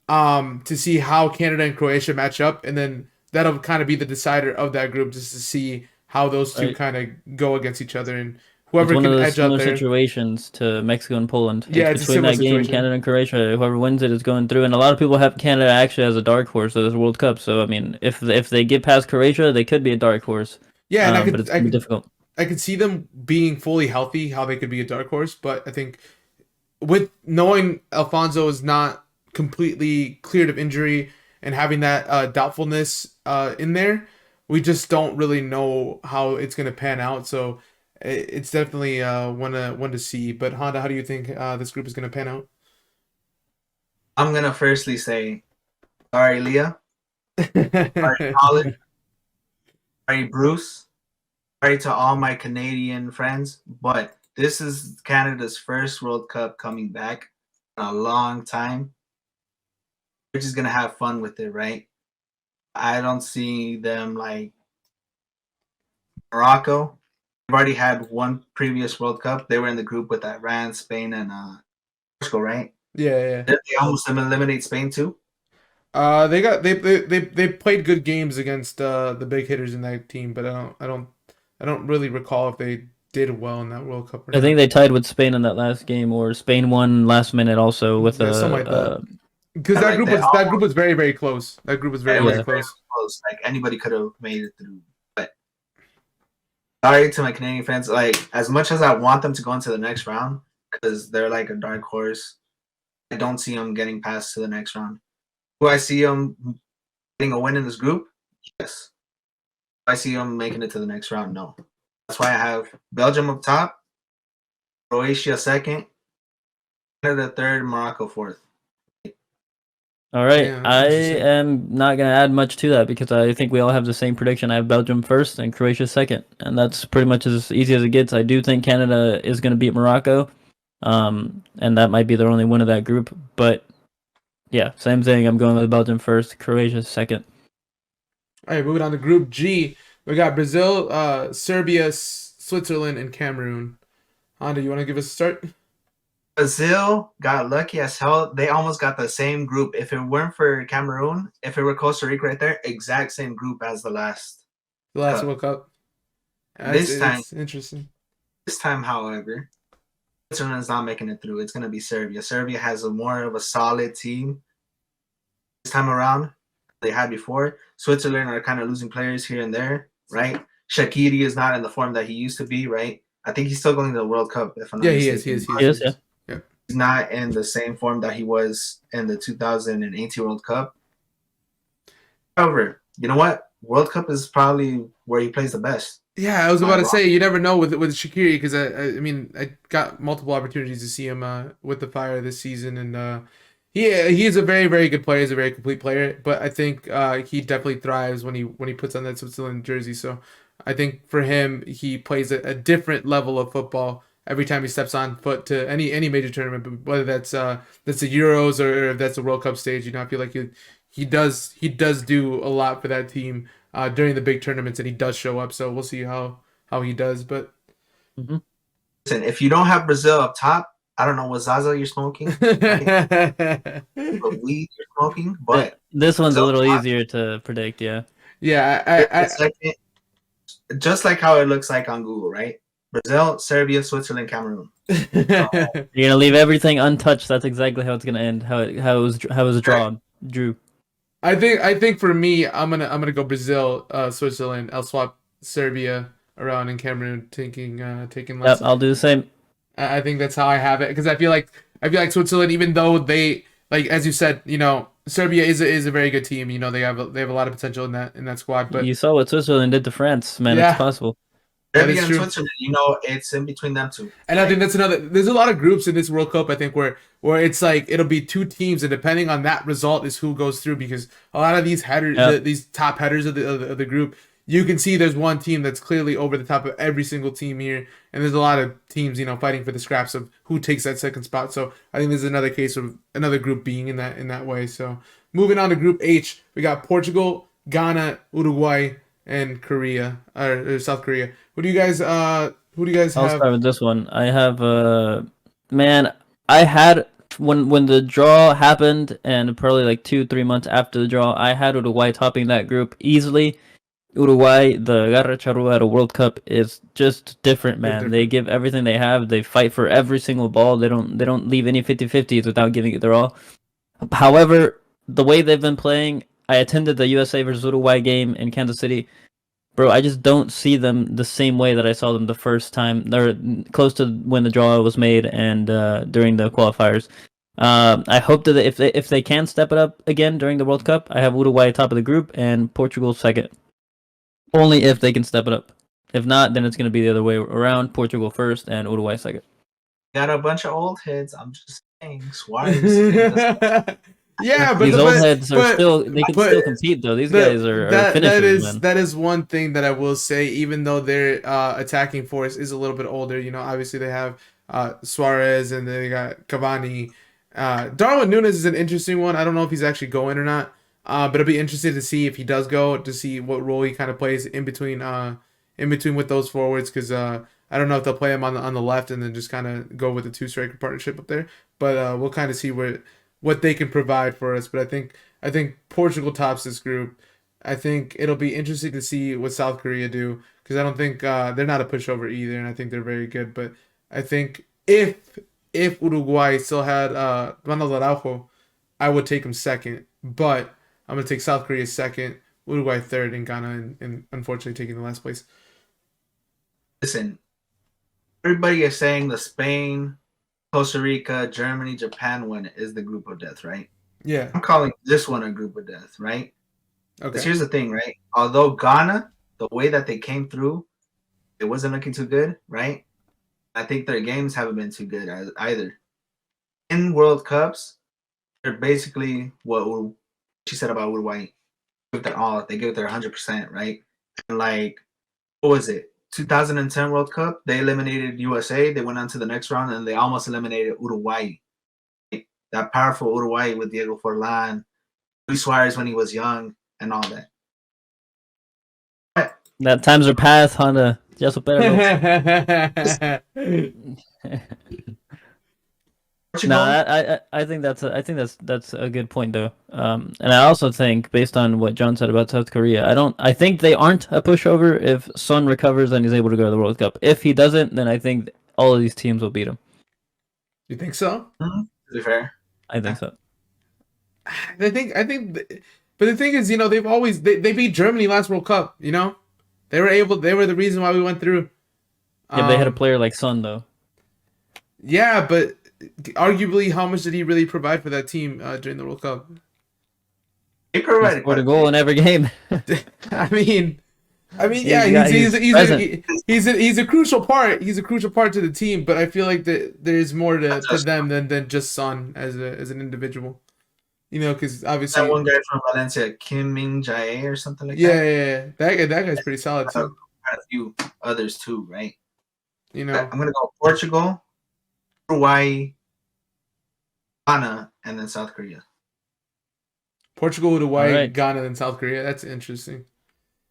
to see how Canada and Croatia match up, and then that'll kind of be the decider of that group, just to see how those two kind of go against each other, and whoever can edge out there. Similar situations to Mexico and Poland. Yeah, it's between that game, Canada and Croatia. Whoever wins it is going through, and a lot of people have Canada actually as a dark horse of this World Cup. So I mean, if they get past Croatia, they could be a dark horse. Yeah, and but it's gonna be difficult. I could see them being fully healthy, how they could be a dark horse, but I think with knowing Alfonso is not completely cleared of injury and having that doubtfulness in there, we just don't really know how it's going to pan out. So it's definitely one to see. But Honda, how do you think this group is going to pan out? I'm going to firstly say, sorry, Leah. Sorry, Colin. Sorry, Bruce. Sorry to all my Canadian friends. But this is Canada's first World Cup coming back in a long time. We're just going to have fun with it, right? I don't see them like Morocco. They've already had one previous World Cup. They were in the group with Iran, Spain, and Portugal, right? Yeah. Did they almost eliminate Spain too? They played good games against the big hitters in that team, but I don't really recall if they did well in that World Cup. I think they tied with Spain in that last game, or Spain won last minute also with something like that. Because that group was very, very close. That group was very, very close. Like anybody could have made it through. But sorry to my Canadian fans. Like as much as I want them to go into the next round, because they're like a dark horse, I don't see them getting past to the next round. Do I see them getting a win in this group? Yes. Do I see them making it to the next round? No. That's why I have Belgium up top, Croatia second, Canada third, Morocco fourth. All right, yeah, I am not going to add much to that because I think we all have the same prediction. I have Belgium first and Croatia second, and that's pretty much as easy as it gets. I do think Canada is going to beat Morocco, and that might be their only win of that group. But yeah, same thing. I'm going with Belgium first, Croatia second. All right, moving on to Group G. We got Brazil, Serbia, Switzerland, and Cameroon. Honda, you want to give us a start? Brazil got lucky as hell. They almost got the same group. If it weren't for Cameroon, if it were Costa Rica right there, exact same group as the last World Cup. This time, interesting. This time, however, Switzerland's not making it through. It's going to be Serbia. Serbia has more of a solid team this time around they had before. Switzerland are kind of losing players here and there, right? Shaqiri is not in the form that he used to be, right? I think he's still going to the World Cup. If I'm not mistaken. He is. Yeah. He's not in the same form that he was in the 2018 World Cup. However, you know what? World Cup is probably where he plays the best. Yeah, I was about to say, you never know with Shaqiri, because I mean, I got multiple opportunities to see him with the Fire this season, and he is a very, very good player. He's a very complete player, but I think he definitely thrives when he puts on that Switzerland jersey. So I think for him, he plays a different level of football every time he steps on foot to any major tournament, whether that's the Euros or if that's the World Cup stage. You know, I feel like he does do a lot for that team during the big tournaments, and he does show up. So we'll see how he does. But listen, if you don't have Brazil up top, I don't know what Zaza you're smoking, right? What weed you're smoking, but this one's a little easier to predict. Yeah. Yeah, just like how it looks like on Google, right? Brazil, Serbia, Switzerland, Cameroon. You're gonna leave everything untouched. That's exactly how it's gonna end. How it was drawn. Drew. I think for me, I'm gonna go Brazil, Switzerland. I'll swap Serbia around and Cameroon, taking last. Yep, I'll do the same. I think that's how I have it, because I feel like Switzerland, even though they, like as you said, you know, Serbia is a very good team. You know, they have a lot of potential in that squad. But you saw what Switzerland did to France, man. Yeah. It's possible. Serbia and Switzerland, you know, it's in between them two. And I think that's another. There's a lot of groups in this World Cup, I think, where it's like it'll be two teams, and depending on that result is who goes through. Because a lot of these headers, these top headers of the group, you can see there's one team that's clearly over the top of every single team here, and there's a lot of teams, you know, fighting for the scraps of who takes that second spot. So I think there's another case of another group being in that way. So moving on to Group H, we got Portugal, Ghana, Uruguay, and Korea or South Korea. Who do you guys have? I'll start with this one. I have man, I had when the draw happened, and probably like 2-3 months after the draw, I had Uruguay topping that group easily. Uruguay, the Garra Charrua at a World Cup is just different, man. They give everything they have. They fight for every single ball. They don't leave any 50-50s without giving it their all. However, the way they've been playing, I attended the USA versus Uruguay game in Kansas City. Bro, I just don't see them the same way that I saw them the first time. They're close to when the draw was made and during the qualifiers. I hope that if they can step it up again during the World Cup, I have Uruguay top of the group and Portugal second. Only if they can step it up. If not, then it's going to be the other way around. Portugal first and Uruguay second. Got a bunch of old heads. I'm just saying. Suarez. Yeah, but these old heads are still still compete though. These guys are finishers. That is one thing that I will say. Even though their attacking force is a little bit older, you know, obviously they have Suarez and they got Cavani. Darwin Núñez is an interesting one. I don't know if he's actually going or not, but it'll be interesting to see if he does go, to see what role he kind of plays in between with those forwards, because I don't know if they'll play him on the left and then just kind of go with the two striker partnership up there. But we'll kind of see what they can provide for us. But I think Portugal tops this group. I think it'll be interesting to see what South Korea do, because I don't think they're not a pushover either, and I think they're very good. But I think if Uruguay still had Ronald Araujo, I would take him second. But I'm gonna take South Korea second, Uruguay third, and Ghana and unfortunately taking the last place. Listen, everybody is saying the Spain, Costa Rica, Germany, Japan one is the group of death, right? Yeah. I'm calling this one a group of death, right? Okay. Because here's the thing, right? Although Ghana, the way that they came through, it wasn't looking too good, right? I think their games haven't been too good either. In World Cups, they're basically what she said about Uruguay. They give their all. They give their 100%, right? And like, what was it? 2010 World Cup, they eliminated USA. They went on to the next round, and they almost eliminated Uruguay. That powerful Uruguay with Diego Forlan, Luis Suarez when he was young, and all that. That times are past, Honda. Ya supéralo. No, I think that's a good point though. And I also think, based on what John said about South Korea, I think they aren't a pushover if Son recovers and he's able to go to the World Cup. If he doesn't, then I think all of these teams will beat him. You think so? To be fair. I think so. But the thing is, they beat Germany last World Cup. They were the reason why we went through. Yeah, but they had a Um, player like Son though. yeah, but arguably, how much did he really provide for that team during the World Cup? He He provided scored quite a a goal bit. in every game. I mean, yeah, He's present. he's a crucial part. He's a crucial part to the team, but I feel like that there's more That's to just them than just Son as an individual. Because that obviously, one guy from Valencia, Kim Min Jae or something like yeah, that. yeah, yeah, that guy's pretty solid Uh, too. a few others too, right? You But know, I'm gonna go Portugal, Uruguay, Ghana, and then South Korea. Portugal, All Uruguay, right. Ghana, and South Korea. That's interesting. All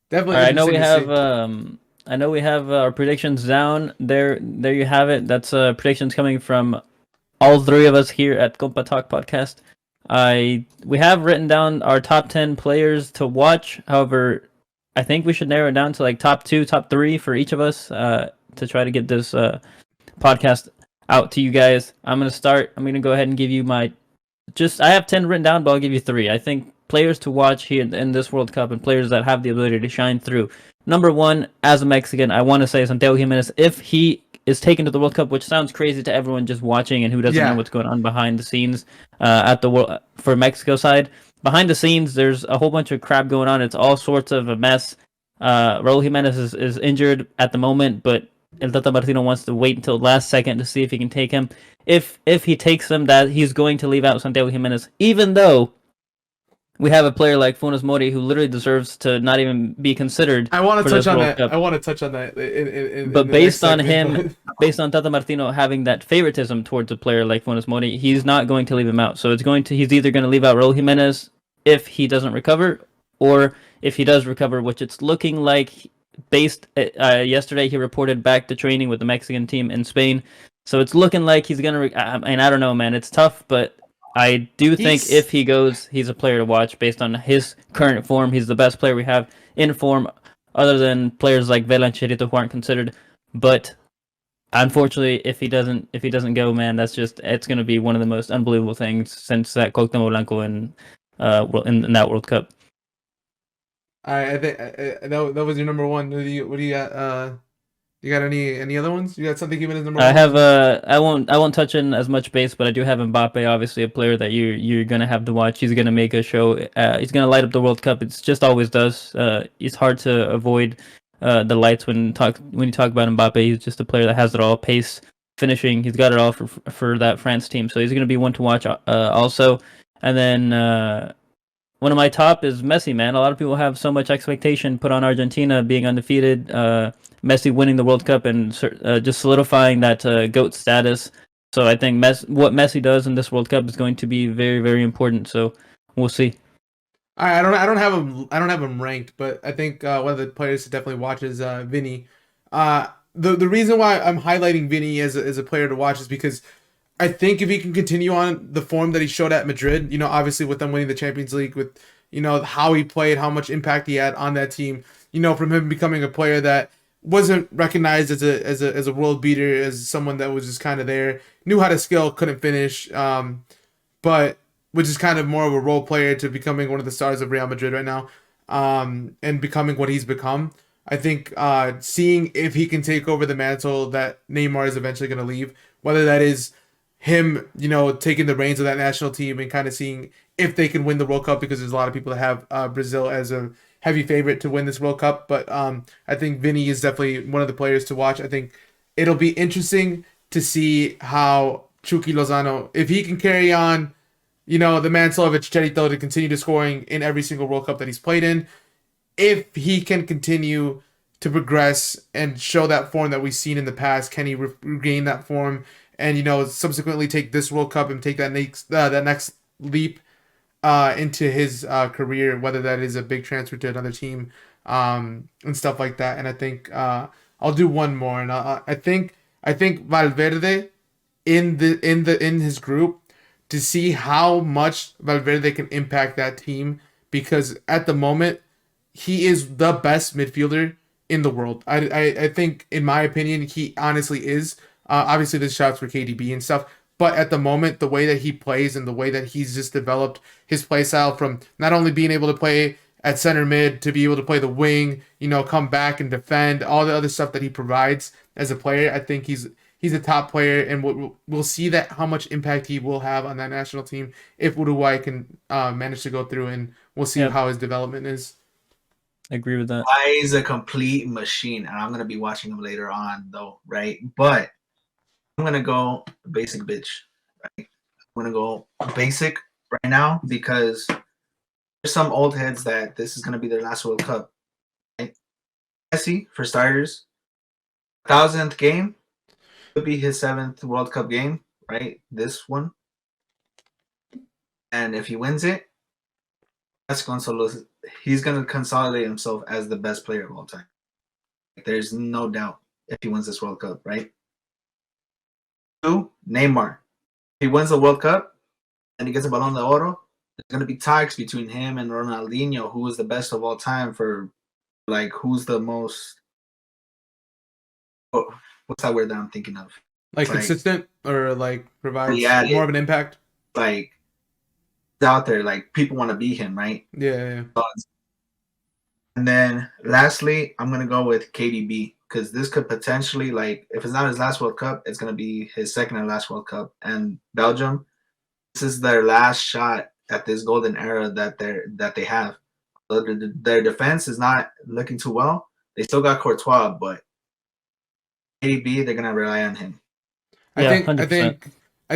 Definitely right. interesting to see. I know we have our predictions down. There you have it. That's predictions coming from all three of us here at Compa Talk Podcast. We have written down our top 10 players to watch. However, I think we should narrow it down to like top 2, top 3 for each of us to try to get this podcast out to you guys. I'm going to start. I'm going to go ahead and give you I have 10 written down, but I'll give you 3. I think players to watch here in this World Cup and players that have the ability to shine through. Number 1, as a Mexican, I want to say Santiago Jimenez. If he is taken to the World Cup, which sounds crazy to everyone just watching and who doesn't know Yeah, what's going on behind the scenes at the world for Mexico side. Behind the scenes, there's a whole bunch of crap going on. It's all sorts of a mess. Raul Jimenez is injured at the moment, but El Tata Martino wants to wait until last second to see if he can take him. If he takes him, that he's going to leave out Santiago Jimenez, even though we have a player like Funes Mori who literally deserves to not even be considered I want for to touch this on World that. Cup. I want to touch on that in But the next based on segment. him, based on Tata Martino having that favoritism towards a player like Funes Mori, he's not going to leave him out. So he's either going to leave out Raul Jimenez if he doesn't recover, or if he does recover, which it's looking like. Yesterday, he reported back to training with the Mexican team in Spain, so it's looking like he's gonna. And I don't know, man. It's tough, but I do think He's if he goes, he's a player to watch based on his current form. He's the best player we have in form, other than players like Vela and Chirito who aren't considered. But unfortunately, if he doesn't go, man, it's going to be one of the most unbelievable things since that Cuauhtémoc Blanco in that World Cup. I think that was your number one. What do you got? You got any other ones? You got something even as number I one? have I won't touch in as much base, but I do have Mbappe, obviously a player that you're gonna have to watch. He's gonna make a show. He's gonna light up the World Cup. It's just always does. It's hard to avoid the lights when you talk about Mbappe. He's just a player that has it all: pace, finishing. He's got it all for that France team. So he's gonna be one to watch also. And then one of my top is Messi, man. A lot of people have so much expectation put on Argentina being undefeated, Messi winning the World Cup and just solidifying that GOAT status. So I think what Messi does in this World Cup is going to be very, very important. So we'll see. I don't have him ranked, but I think one of the players to definitely watch is Vinny. The reason why I'm highlighting Vinny as a player to watch is because I think if he can continue on the form that he showed at Madrid, obviously with them winning the Champions League, with how he played, how much impact he had on that team, from him becoming a player that wasn't recognized as a world beater, as someone that was just kind of there, knew how to skill, couldn't finish, but which is kind of more of a role player to becoming one of the stars of Real Madrid right now, and becoming what he's become. I think seeing if he can take over the mantle that Neymar is eventually going to leave, whether that is him, taking the reins of that national team and kind of seeing if they can win the World Cup, because there's a lot of people that have Brazil as a heavy favorite to win this World Cup. But I think Vinny is definitely one of the players to watch. I think it'll be interesting to see how Chucky Lozano, if he can carry on, the mantle of a Chicharito to continue to scoring in every single World Cup that he's played in, if he can continue to progress and show that form that we've seen in the past, can he regain that form and subsequently take this World Cup and take that next leap into his career, whether that is a big transfer to another team and stuff like that. And I think I'll do one more, and I think Valverde in his group, to see how much Valverde can impact that team, because at the moment he is the best midfielder in the world. I think, in my opinion, he honestly is. Obviously, there's shots for KDB and stuff, But at the moment, the way that he plays and the way that he's just developed his play style from not only being able to play at center mid to be able to play the wing, come back and defend, all the other stuff that he provides as a player, I think he's a top player, and we'll see that how much impact he will have on that national team if Uruguay can manage to go through, and we'll see how his development is. I agree with that. Uruguay is a complete machine, and I'm gonna be watching him later on, though, right? But I'm gonna go basic bitch, right? I'm gonna go basic right now because there's some old heads that this is gonna be their last World Cup. Right? Messi, for starters, 1,000th game could be his 7th World Cup game, right? This one, and if he wins it, he's gonna consolidate himself as the best player of all time. There's no doubt if he wins this World Cup, right? 2, Neymar. If he wins the World Cup and he gets a Balón de Oro, there's going to be talks between him and Ronaldinho, who is the best of all time for, like, who's the most... Oh, what's that word that I'm thinking of? Like consistent or, like, provides more of an impact? Like, it's out there. Like, people want to be him, right? Yeah. And then, lastly, I'm going to go with KDB. Because this could potentially, like, if it's not his last World Cup, it's going to be his second and last World Cup. And Belgium, this is their last shot at this golden era that they have. So their defense is not looking too well. They still got Courtois, but KDB, they're going to rely on him. I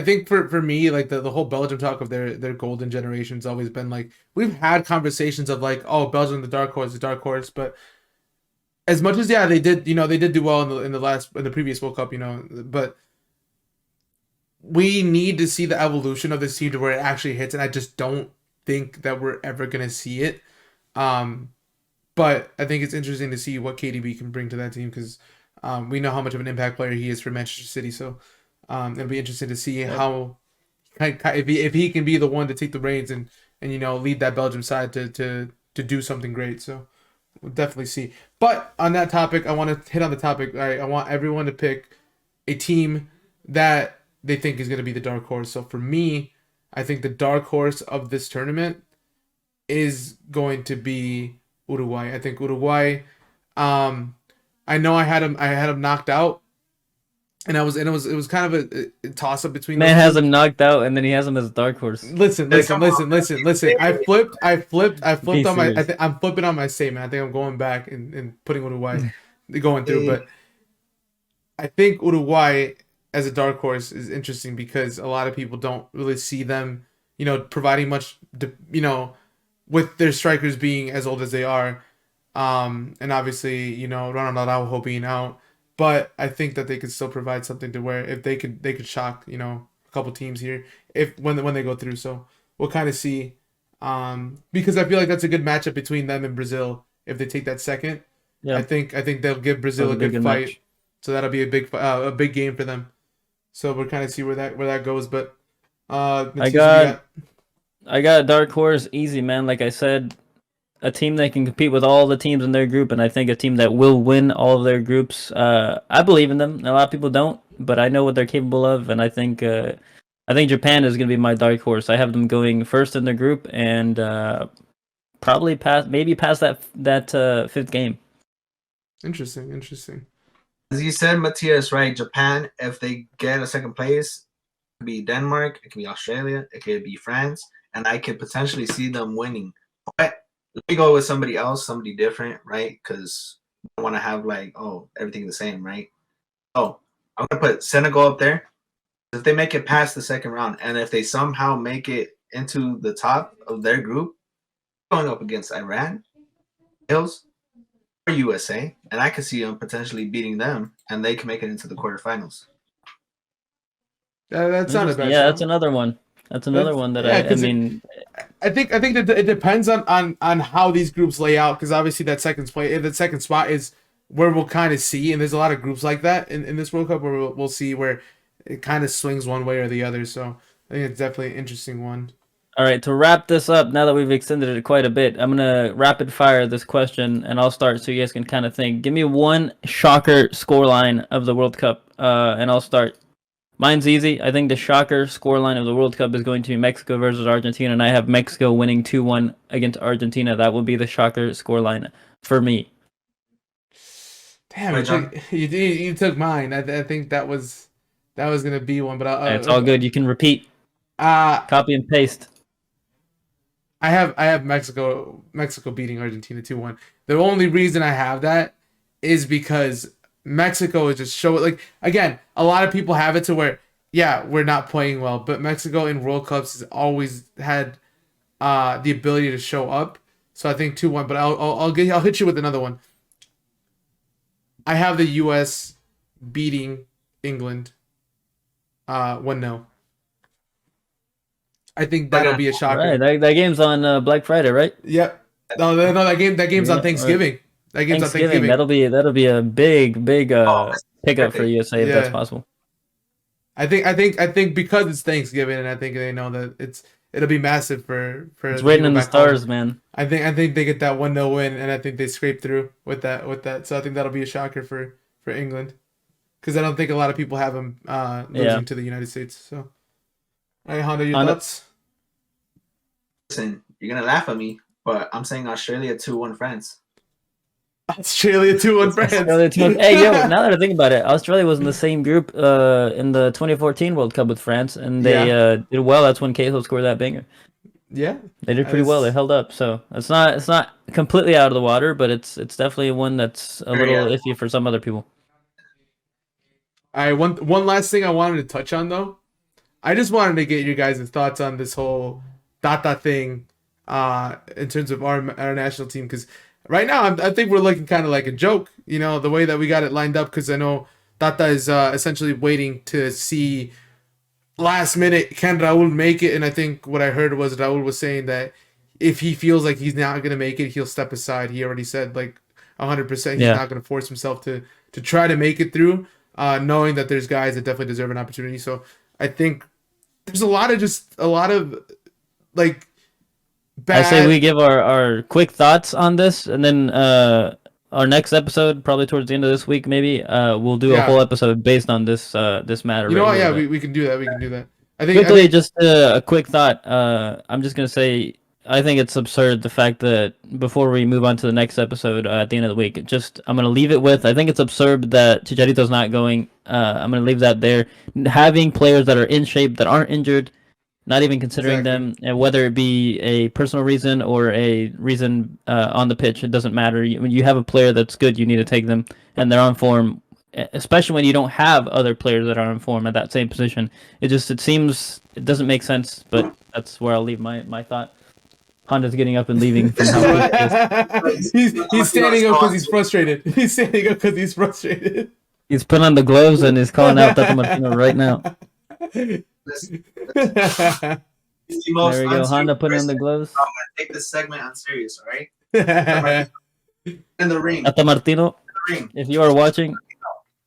think for me, like the whole Belgium talk of their golden generation's always been like, we've had conversations of like, oh, Belgium, the dark horse, but as much as they did do well in the previous World Cup, but we need to see the evolution of this team to where it actually hits, and I just don't think that we're ever gonna see it. But I think it's interesting to see what KDB can bring to that team because we know how much of an impact player he is for Manchester City. So it'll be interesting to see how if he can be the one to take the reins and lead that Belgium side to do something great. So. We'll definitely see. But on that topic, I want to hit on the topic. I want everyone to pick a team that they think is going to be the dark horse. So for me, I think the dark horse of this tournament is going to be Uruguay. I think Uruguay. I know I had him knocked out, and it was kind of a toss up between. Man has him knocked out, and then he has him as dark horse. Listen. I flipped on my. I'm flipping on my statement. I think I'm going back and putting Uruguay going through, but I think Uruguay as a dark horse is interesting because a lot of people don't really see them, providing much, with their strikers being as old as they are, and obviously Ronald Araujo being out. But I think that they could still provide something to where if they could shock a couple teams here when they go through. So we'll kind of see, because I feel like that's a good matchup between them and Brazil if they take that second. Yeah. I think they'll give Brazil a good fight. Match. So that'll be a big game for them. So we'll kind of see where that goes. But I got a dark horse easy, man. Like I said. A team that can compete with all the teams in their group, and I think a team that will win all of their groups. I believe in them. A lot of people don't, but I know what they're capable of, and I think Japan is going to be my dark horse. I have them going first in their group and probably past that fifth game. Interesting. As you said, Matthias, right? Japan, if they get a second place, it could be Denmark, it could be Australia, it could be France, and I could potentially see them winning. But let me go with somebody else, somebody different, right? Because I want to have everything the same, right? Oh, I'm gonna put Senegal up there. If they make it past the second round, and if they somehow make it into the top of their group, going up against Iran, Wales, or USA, and I can see them potentially beating them, and they can make it into the quarterfinals. That's not a bad. Yeah, that's another one. That's another one that I mean. I think that it depends on how these groups lay out because obviously that second spot is where we'll kind of see, and there's a lot of groups like that in this World Cup where we'll see where it kind of swings one way or the other. So I think it's definitely an interesting one. All right, to wrap this up, now that we've extended it quite a bit, I'm gonna rapid fire this question, and I'll start so you guys can kind of think. Give me one shocker scoreline of the World Cup, and I'll start. Mine's easy. I think the shocker scoreline of the World Cup is going to be Mexico versus Argentina, and I have Mexico winning 2-1 against Argentina. That will be the shocker scoreline for me. Damn, Wait, John. you took mine. I think that was gonna be one, but It's all good. You can repeat, copy and paste. I have Mexico beating Argentina 2-1. The only reason I have that is because Mexico is just like, again, a lot of people have it to where, yeah, we're not playing well, but Mexico in World Cups has always had the ability to show up. So I think 2-1, but I'll hit you with another one. I have the US beating England 1-0. I think that'll be a shocker. Right, that game's on Black Friday, right? Yep. No, that game's on Thanksgiving. Right. That game's on Thanksgiving. That'll be a big pickup for USA if that's possible. I think because it's Thanksgiving, and I think they know that it'll be massive for it's written in the stars, man. I think they get that 1-0 win, and I think they scrape through with that. So I think that'll be a shocker for England, because I don't think a lot of people have them losing to the United States. So, all right, Honda, your thoughts? Listen, you're gonna laugh at me, but I'm saying Australia 2-1 France. Australia 2-1 France. Hey, yo, now that I think about it, Australia was in the same group in the 2014 World Cup with France, and they did well. That's when Cahill scored that banger. Yeah, they did pretty well. They held up, so it's not completely out of the water, but it's definitely one that's a little iffy for some other people. All right, one last thing I wanted to touch on, though. I just wanted to get your guys' thoughts on this whole Tata thing in terms of our national team, because right now I think we're looking kind of like a joke, the way that we got it lined up, because I know Tata is essentially waiting to see last minute, can Raul make it? And I think what I heard was Raul was saying that if he feels like he's not going to make it, he'll step aside. He already said like 100% he's not going to force himself to try to make it through, knowing that there's guys that definitely deserve an opportunity. So I think there's a lot of like bad... I say we give our quick thoughts on this, and then our next episode, probably towards the end of this week, maybe we'll do a whole episode based on this matter. You know what? Yeah, we can do that. We can do that. I think just a quick thought. I'm just gonna say I think it's absurd the fact that before we move on to the next episode at the end of the week, I'm gonna leave it with I think it's absurd that Chicharito's not going. I'm gonna leave that there. Having players that are in shape that aren't injured. Not even considering them, and whether it be a personal reason or a reason on the pitch, it doesn't matter. When you have a player that's good, you need to take them, and they're on form, especially when you don't have other players that are on form at that same position. It doesn't make sense, but that's where I'll leave my thought. Honda's getting up and leaving. From he's standing up because he's frustrated. He's standing up because he's frustrated. He's putting on the gloves and he's calling out Tata Martino right now. There we go, Honda putting on the gloves. I'm gonna take this segment unserious, all right? In the ring. Tata Martino, if you are watching,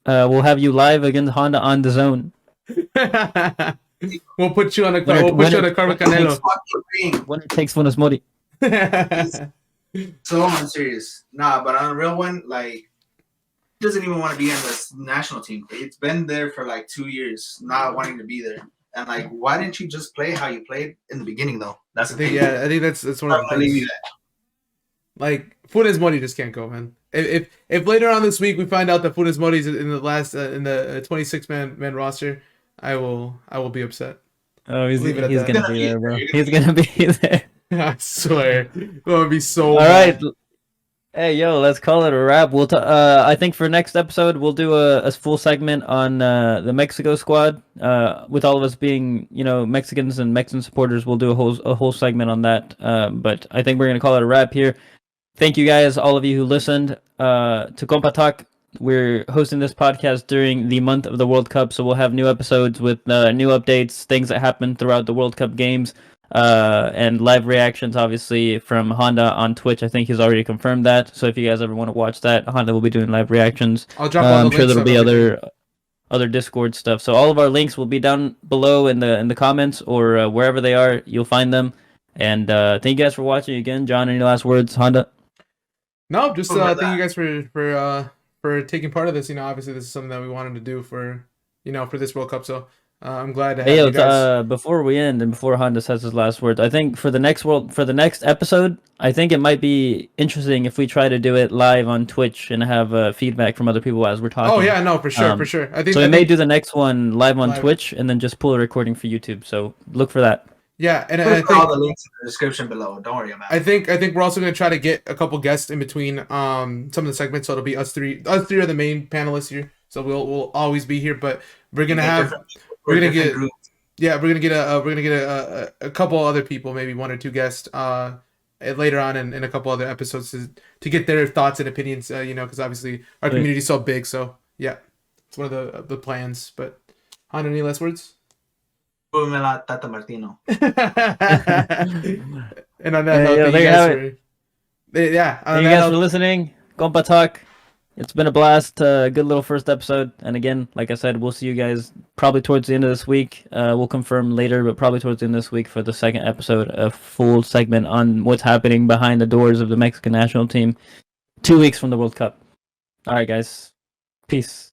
we'll have you live against Honda on the zone. We'll put you on a car. We'll put you on a car with Canelo. Winner takes Funes Mori. So I'm serious. Nah, but on a real one, like, he doesn't even want to be on this national team. It's been there for like 2 years, not wanting to be there. And like, why didn't you just play how you played in the beginning, though? That's the thing. Yeah, I think that's one of the things. Like, Funes Mori just can't go, man. If later on this week we find out that Funes Mori's in the last in the 26-man roster, I will be upset. Oh, he's gonna be there, bro. He's gonna be there. I swear, it's gonna be so. All right. Hey, yo, let's call it a wrap. We'll I think for next episode we'll do a full segment on the Mexico squad. With all of us being Mexicans and Mexican supporters, we'll do a whole segment on that. But I think we're gonna call it a wrap here. Thank you guys, all of you who listened to Compa Talk. We're hosting this podcast during the month of the World Cup, so we'll have new episodes with new updates, things that happen throughout the World Cup games, and live reactions, obviously, from Honda on Twitch. I think he's already confirmed that, so if you guys ever want to watch that, Honda will be doing live reactions. I'll drop all the I'm sure there'll be other Discord stuff. So all of our links will be down below in the comments or wherever they are. You'll find them. And thank you guys for watching again. John, any last words, Honda? No, just thank you guys for taking part of this. Obviously this is something that we wanted to do for for this World Cup. So I'm glad to have Hey, yo, you guys. before we end and before Honda says his last words, I think for the next episode, I think it might be interesting if we try to do it live on Twitch and have feedback from other people as we're Oh talking. yeah, no, for sure, for Um, sure. so we I may do think the next one live on live. Twitch and then just pull a recording for YouTube. So look for that. Yeah, and We'll I put all think the links in the description below. Don't worry about I it. think I think we're also gonna try to get a couple guests in between some of the segments. So it'll be us three. Us three are the main panelists here, so we'll always be here. But we're gonna Get have different people we're for gonna different get groups. yeah we're gonna get a couple other people, maybe one or two guests later on in a couple other episodes to get their thoughts and opinions. You know, because obviously our Sweet. community is so big. So yeah, it's one of the plans. But Han, any last words? Púrmela, Tata Martino. And on that Hey, note, yo, thank there you you guys have it. yeah. On Thank you that guys for note, listening. Compa Talk. It's been a blast. Good little first episode. And again, like I said, we'll see you guys probably towards the end of this week. We'll confirm later, but probably towards the end of this week for the second episode, a full segment on what's happening behind the doors of the Mexican national team 2 weeks from the World Cup. All right, guys. Peace.